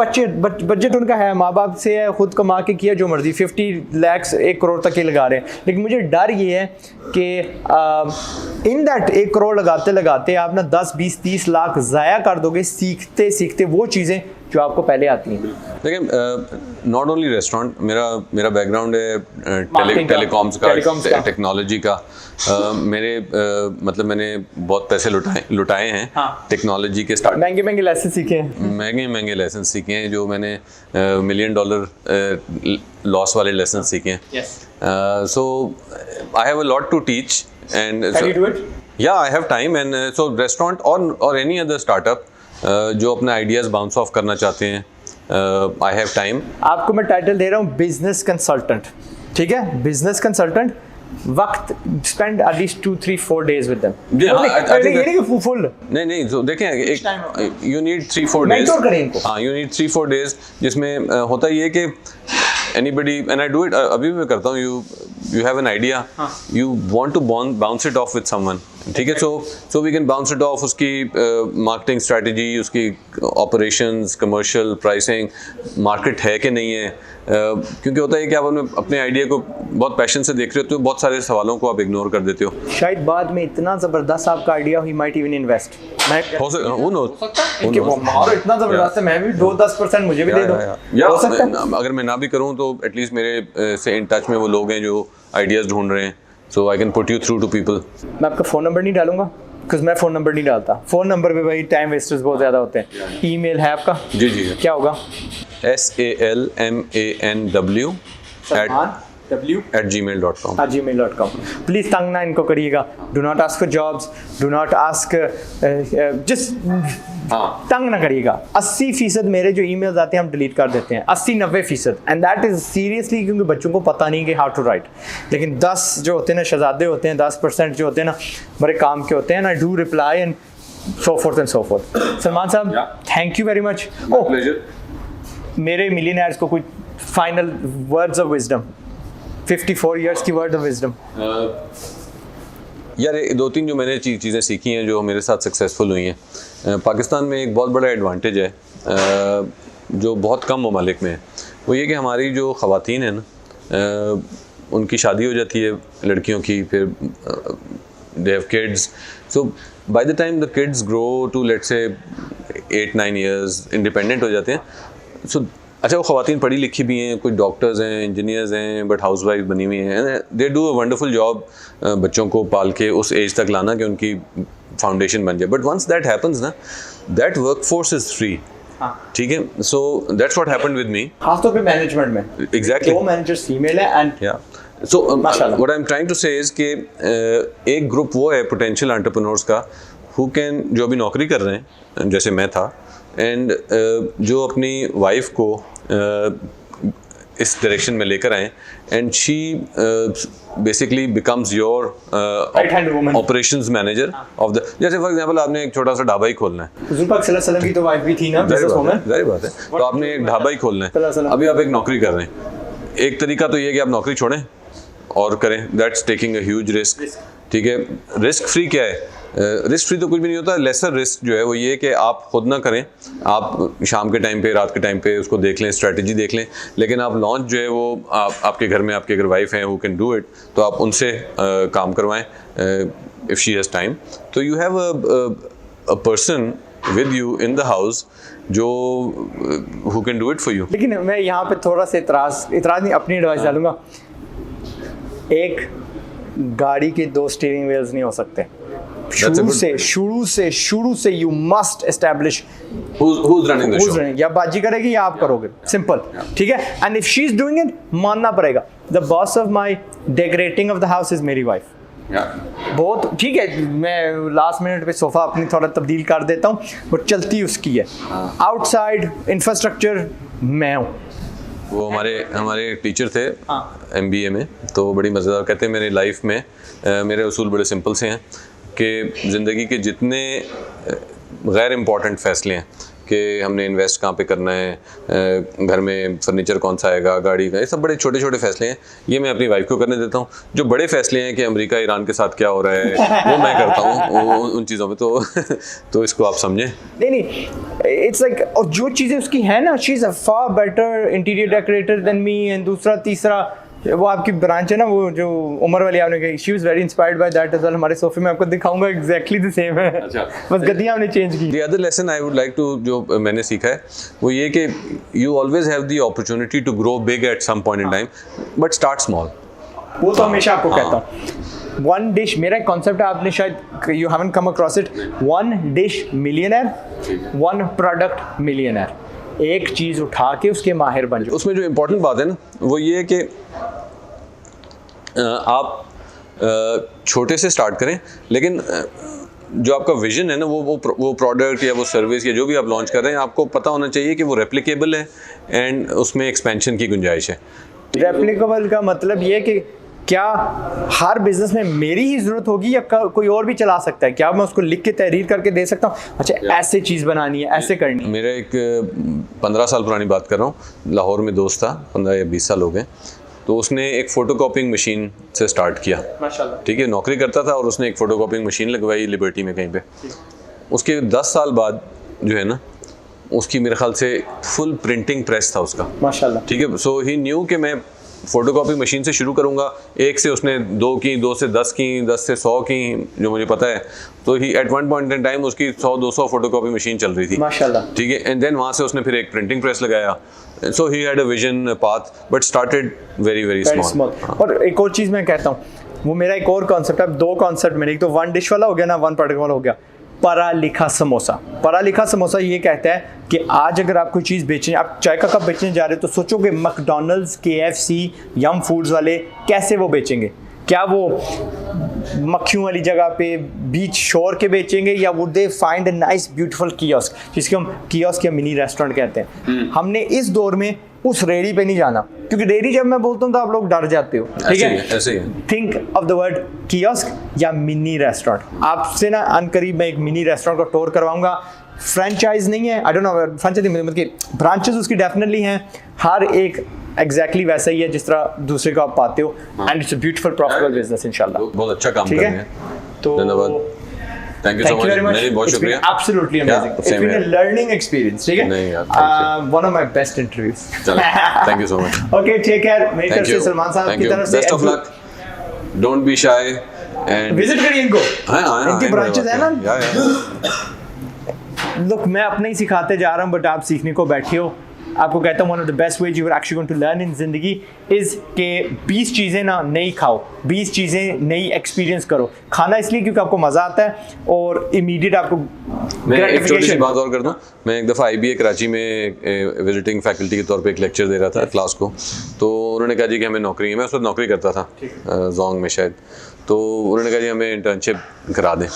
बजट उनका है, माँ बाप से है, खुद कमा के किया जो मर्जी, 50 लाख 1 करोड़ तक ही लगा रहे हैं। लेकिन मुझे डर ये है कि इन दैट 1 करोड़ लगाते लगाते आप ना 10 20 30 लाख ज़ाया कर दोगे सीखते सीखते वो चीज़ें जो आपको पहले आती हैं। देखिए नॉट ओनली रेस्टोरेंट, मेरा बैकग्राउंड है टेलीकॉम्स का, टेक्नोलॉजी का। मतलब मैंने बहुत पैसे लुटाए हैं टेक्नोलॉजी के स्टार्ट, महंगे लेसन सीखे हैं, महंगे लेसन सीखे हैं, जो मैंने $1 मिलियन लॉस वाले लेसन सीखे हैं। So I have a lot to teach and yeah I have time and so restaurant और एनी अदर स्टार्टअप जो अपने आइडियाज़ बाउंस ऑफ करना चाहते हैं, आई हैव टाइम। आपको मैं टाइटल दे रहा हूँ बिजनेस कंसल्टेंट, ठीक है, बिजनेस कंसल्टेंट। वक्त spend at least 2-3-4 days with them। Full नहीं तो देखें एक यू नीड 3-4 days, हाँ यू नीड 3-4 days, जिसमें होता ये कि anybody and I do it, अभी भी मैं करता हूँ, you have an idea, you want to bounce it off with someone, ठीक है, so we can bounce it off, उसकी marketing strategy, उसकी operations, commercial, pricing, market है कि नहीं है, क्योंकि होता है कि आप अपने आइडिया को बहुत पैशन से देख रहे हो तो बहुत सारे सवालों को आप इग्नोर कर देते हो। शायद बाद में इतना ज़बरदस्त आपका idea he might even invest, हो सकता है इतना ज़बरदस्त है, मैं भी 2-10% मुझे भी दे दो, हो सकता है। अगर मैं ना भी करूँ तो एटलीस्ट मेरे से इन टच में वो लोग हैं जो आइडियाज़ ढूंढ रहे हैं, so I can put you through to people. मैं आपका फ़ोन नंबर नहीं डालूंगा बिकॉज मैं फ़ोन नंबर नहीं डालता, फ़ोन नंबर पे भाई टाइम वेस्टर्स बहुत ज़्यादा होते हैं। ईमेल है आपका? जी क्या होगा? SALMANW @gmail.com। gmail.com। प्लीज़ तंग ना इनको करिएगा, do not ask for jobs, do not ask, just तंग ना करिएगा। 80% मेरे जो ईमेल्स आते हैं हम डिलीट कर देते हैं, 80-90%, एंड दैट इज़ सीरियसली क्योंकि बच्चों को पता नहीं कि हाउ टू राइट। लेकिन 10 जो होते हैं ना शहजादे होते हैं, 10% जो होते हैं ना बड़े काम के होते हैं, and I do reply and so fourth. Salman साहब थैंक यू वेरी मच। मेरे मिलियनेयर्स को कोई final words of wisdom, 54 years की वर्ड ऑफ विजडम। यार 2-3 जो मैंने चीज़ें सीखी हैं जो मेरे साथ सक्सेसफुल हुई हैं। पाकिस्तान में एक बहुत बड़ा एडवांटेज है जो बहुत कम ममालिक में है, वो ये कि हमारी जो ख़वातीन हैं ना, उनकी शादी हो जाती है लड़कियों की, फिर they have kids, so by the time the kids grow to let's say 8-9 years independent हो जाते हैं। सो अच्छा वो ख़वातीन पढ़ी लिखी भी हैं, कुछ डॉक्टर्स हैं, इंजीनियर्स हैं, बट हाउस वाइफ बनी हुई हैं, they do a wonderful job बच्चों को पाल के उस एज तक लाना कि उनकी फाउंडेशन बन जाए। बट वंस दैट हैपन्स ना, that work force is free, ठीक है, so that's what happened with me, खासतौर पे मैनेजमेंट में। एग्जैक्टली, दो मैनेजर्स फीमेल है एंड या so what I am trying to say is कि एक ग्रुप वो है पोटेंशियल एंटरप्रेन्योर्स का हु कैन, जो अभी नौकरी कर रहे हैं जैसे मैं था, एंड जो अपनी वाइफ को इस डायरेक्शन में लेकर आए, and she basically becomes your operations manager of the, जैसे फॉर एग्जांपल आपने एक छोटा सा ढाबा ही खोलना है, हुजूर पाक सल्लल्लाहु अलैहि वसल्लम की तो वाइफ भी थी ना, जाहिर बात है, तो आपने एक ढाबा ही खोलना है, अभी आप एक नौकरी कर रहे हैं, एक तरीका तो ये है कि आप नौकरी छोड़ें और करें, that's taking a huge risk, ठीक है। रिस्क फ्री क्या है? रिस्क फ्री तो कुछ भी नहीं होता, लेसर रिस्क जो है वो ये कि आप खुद ना करें, आप शाम के टाइम पे, रात के टाइम पे उसको देख लें, स्ट्रेटजी देख लें, लेकिन आप लॉन्च जो है वो आपके घर में आपकी अगर वाइफ हैं हु कैन डू इट, तो आप उनसे काम करवाएं इफ़ शी हैज़ टाइम, तो you have a person with you in the house जो who can do it for you. लेकिन मैं यहाँ पे थोड़ा सा इतराज़ नहीं, अपनी एडवाइस डालूंगा, एक गाड़ी के 2 स्टीयरिंग व्हील्स नहीं हो सकते। शुरू से you must establish who's running the show, या बाजी करेगी या आप करोगे, सिंपल, ठीक है। And if she is doing it, मानना पड़ेगा, the boss of my decorating of the house is मेरी वाइफ। बहुत ठीक है, मैं लास्ट मिनट पे सोफा अपनी थोड़ा तब्दील कर देता हूँ, बट चलती उसकी है, आउटसाइड इंफ्रास्ट्रक्चर मैं हूँ। वो हमारे टीचर थे MBA में, तो बड़ी मज़ेदार कहते हैं, मेरी लाइफ में मेरे उसूल बड़े सिंपल से हैं कि ज़िंदगी के जितने गैर इम्पॉर्टेंट फ़ैसले हैं कि हमने इन्वेस्ट कहाँ पे करना है, घर में फर्नीचर कौन सा आएगा, गाड़ी का, ये सब बड़े छोटे छोटे फैसले हैं, ये मैं अपनी वाइफ को करने देता हूँ। जो बड़े फैसले हैं कि अमेरिका ईरान के साथ क्या हो रहा है वो मैं करता हूँ उन चीज़ों में। तो इसको आप समझें। नहीं, इट्स लाइक, और जो चीज़ें उसकी है ना, she is a far better interior decorator than me. And दूसरा तीसरा वो आपकी ब्रांच है ना, वो जो उमर वाली आपने कही, she was very inspired by that as well. हमारे सोफे में आपको दिखाऊंगा एग्जैक्टली द सेम है। अच्छा। बस गद्दियां हमने चेंज की। The other lesson I would like to, जो मैंने सीखा है वो ये कि you always have the opportunity to grow big at some point in time, but start small. वो तो हमेशा आपको कहता हूँ। वन डिश, मेरा एक कॉन्सेप्ट है, आपने शायद you haven't come across it, one dish millionaire, one product millionaire. एक चीज़ उठा के उसके माहिर बन जाओ। उसमें जो इम्पोर्टेंट बात है ना वो ये है कि आप छोटे से स्टार्ट करें, लेकिन जो आपका विजन है ना वो प्रोडक्ट या वो सर्विस या जो भी आप लॉन्च कर रहे हैं, आपको पता होना चाहिए कि वो रेप्लिकेबल है एंड उसमें एक्सपेंशन की गुंजाइश है। रेप्लिकेबल का मतलब ये है कि क्या हर बिजनेस में मेरी ही जरूरत होगी या कोई और भी चला सकता है? क्या मैं उसको लिख के तहरीर करके दे सकता हूँ, अच्छा ऐसे चीज़ बनानी है, ऐसे करनी है? मेरा एक 15 साल पुरानी बात कर रहा हूँ, लाहौर में दोस्त था, 15 या 20 साल हो गए, तो उसने एक फ़ोटोकॉपिंग मशीन से स्टार्ट किया। माशाल्लाह। ठीक है, नौकरी करता था और उसने एक फ़ोटोकॉपिंग मशीन लगवाई लिबर्टी में कहीं पे। उसके 10 साल बाद जो है ना, उसकी मेरे ख्याल से फुल प्रिंटिंग प्रेस था उसका। माशाल्लाह। ठीक है, सो ही न्यू कि मैं फ़ोटोकॉपी मशीन से शुरू करूंगा, एक से उसने 2 की, 2 से 10 की, 10 से 100 की, जो मुझे पता है। तो he at one point in time उसकी 100-200 फ़ोटोकॉपी मशीन चल रही थी। माशाल्लाह। ठीक है, एंड देन वहाँ से उसने फिर एक प्रिंटिंग प्रेस लगाया। So he had a vision path but started very very small. और एक और चीज़ मैं कहता हूँ, वो मेरा एक और कॉन्सेप्ट है, 2 कॉन्सेप्ट मेरे, एक तो वन डिश वाला हो गया ना, वन प्रोडक्ट वाला हो गया। पढ़ा लिखा समोसा। पढ़ा लिखा समोसा ये कहता है कि आज अगर आप कोई चीज़ बेचें, आप चाय का कप बेचने जा रहे हो, तो सोचो कि मैकडॉनल्ड्स, KFC, यम फूड्स वाले कैसे वो बेचेंगे। क्या वो मक्खियों वाली जगह पे बीच शोर के बेचेंगे, या would they find a nice beautiful kiosk, जिसके हम कियोस्क या मिनी रेस्टोरेंट कहते हैं। हमने इस दौर में उस रेडी पे नहीं जाना, क्योंकि रेडी जब मैं बोलता हूँ तो आप लोग डर जाते हो। ठीक है, ऐसे ही think of the word kiosk या मिनी रेस्टोरेंट। आपसे ना अनकरीब मैं एक मिनी रेस्टोरेंट का टूर करवाऊंगा। फ्रेंचाइज नहीं है, आई डोंट नो, फ्रेंचाइज मतलब कि ब्रांचेस उसकी डेफिनेटली हैं, हर एक एग्जैक्टली वैसा ही है जिस तरह दूसरे को आप पाते हो, and it's a beautiful profitable business इंशाल्लाह। बहुत अच्छा काम कर रहे हैं, तो धन्यवाद, थैंक यू सो मच। नहीं, बहुत शुक्रिया, absolutely amazing, it's been a learning experience. ठीक है, नहीं यार, one of my best interviews. Thank you so much. Okay, take care. मेरी तरफ से सलमान साहब की तरफ से best of luck, don't be shy and visit करिए इनको। हां, इनकी ब्रांचेस है ना। या लुक, मैं अपने ही सिखाते जा रहा हूँ, बट आप सीखने को बैठे हो। आपको कहता हूँ one of the best ways you are actually going to learn इन जिंदगी इज़ के 20 चीज़ें ना नई खाओ, 20 चीज़ें नई एक्सपीरियंस करो। खाना इसलिए क्योंकि आपको मज़ा आता है और इमीडिएट आपको। मैं एक छोटी सी बात और कर दूं, मैं एक दफ़ा IBA कराची में विजिटिंग फैकल्टी के तौर पे एक लेक्चर दे रहा था क्लास को, तो उन्होंने कहा जी कि हमें नौकरी है। मैं उस वक्त नौकरी करता था जोंग में शायद, तो उन्होंने कहा जी हमें इंटर्नशिप करा दें।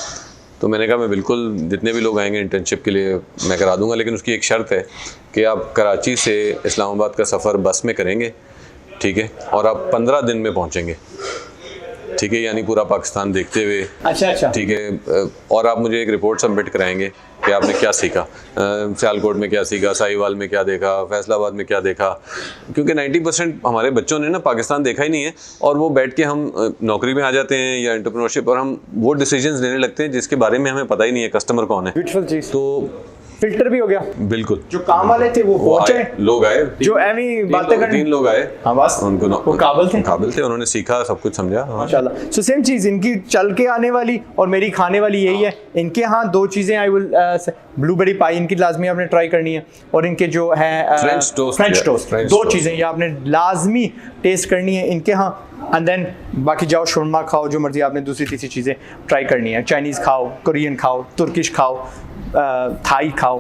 तो मैंने कहा मैं बिल्कुल, जितने भी लोग आएंगे इंटर्नशिप के लिए मैं करा दूंगा, लेकिन उसकी एक शर्त है कि आप कराची से इस्लामाबाद का सफ़र बस में करेंगे, ठीक है, और आप 15 दिन में पहुंचेंगे, ठीक है, यानी पूरा पाकिस्तान देखते हुए। अच्छा, ठीक है, और आप मुझे एक रिपोर्ट सबमिट कराएंगे कि आपने क्या सीखा, सियालकोट में क्या सीखा, साहिवाल में क्या देखा, फैसलाबाद में क्या देखा, क्योंकि 90% हमारे बच्चों ने ना पाकिस्तान देखा ही नहीं है, और वो बैठ के हम नौकरी में आ जाते हैं या एंटरप्रेन्योरशिप, और हम वो डिसीजंस लेने लगते हैं जिसके बारे में हमें पता ही नहीं है कस्टमर कौन है। ब्यूटीफुल चीज़, तो फिल्टर भी हो गया। बिल्कुल, जो काम वाले थे वो पहुंचे, लोग आए, जो एवी बातें करने, 3 लोग आए, हाँ बस उनको वो काबिल थे, उन्होंने सीखा, सब कुछ समझा माशाल्लाह। सो सेम चीज़ इनकी चल के आने वाली और मेरी खाने वाली यही है। इनके यहाँ 2 चीज़ें आई विल, ब्लूबेरी पाई इनकी लाजमी आपने ट्राई करनी है, और इनके जो है फ्रेंच टोस्ट 2 चीज़ें ये आपने लाजमी टेस्ट करनी है इनके यहाँ। एंड देन बाकी जाओ शोरमा खाओ, जो मर्जी आपने दूसरी तीसरी चीज़ें ट्राई करनी है, चाइनीज़ खाओ, कोरियन खाओ, तुर्किश खाओ, थाई खाओ,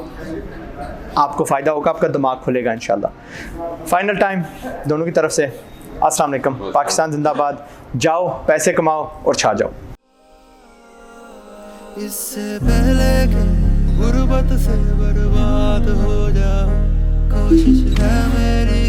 आपको फ़ायदा होगा, आपका दिमाग खुलेगा इंशाल्लाह। फाइनल टाइम दोनों की तरफ से अस्सलाम वालेकुम, पाकिस्तान जिंदाबाद। जाओ पैसे कमाओ और छा जाओ। इससे पहले कि गुर्बत से बर्बाद हो जाओ, कोशिश है मेरी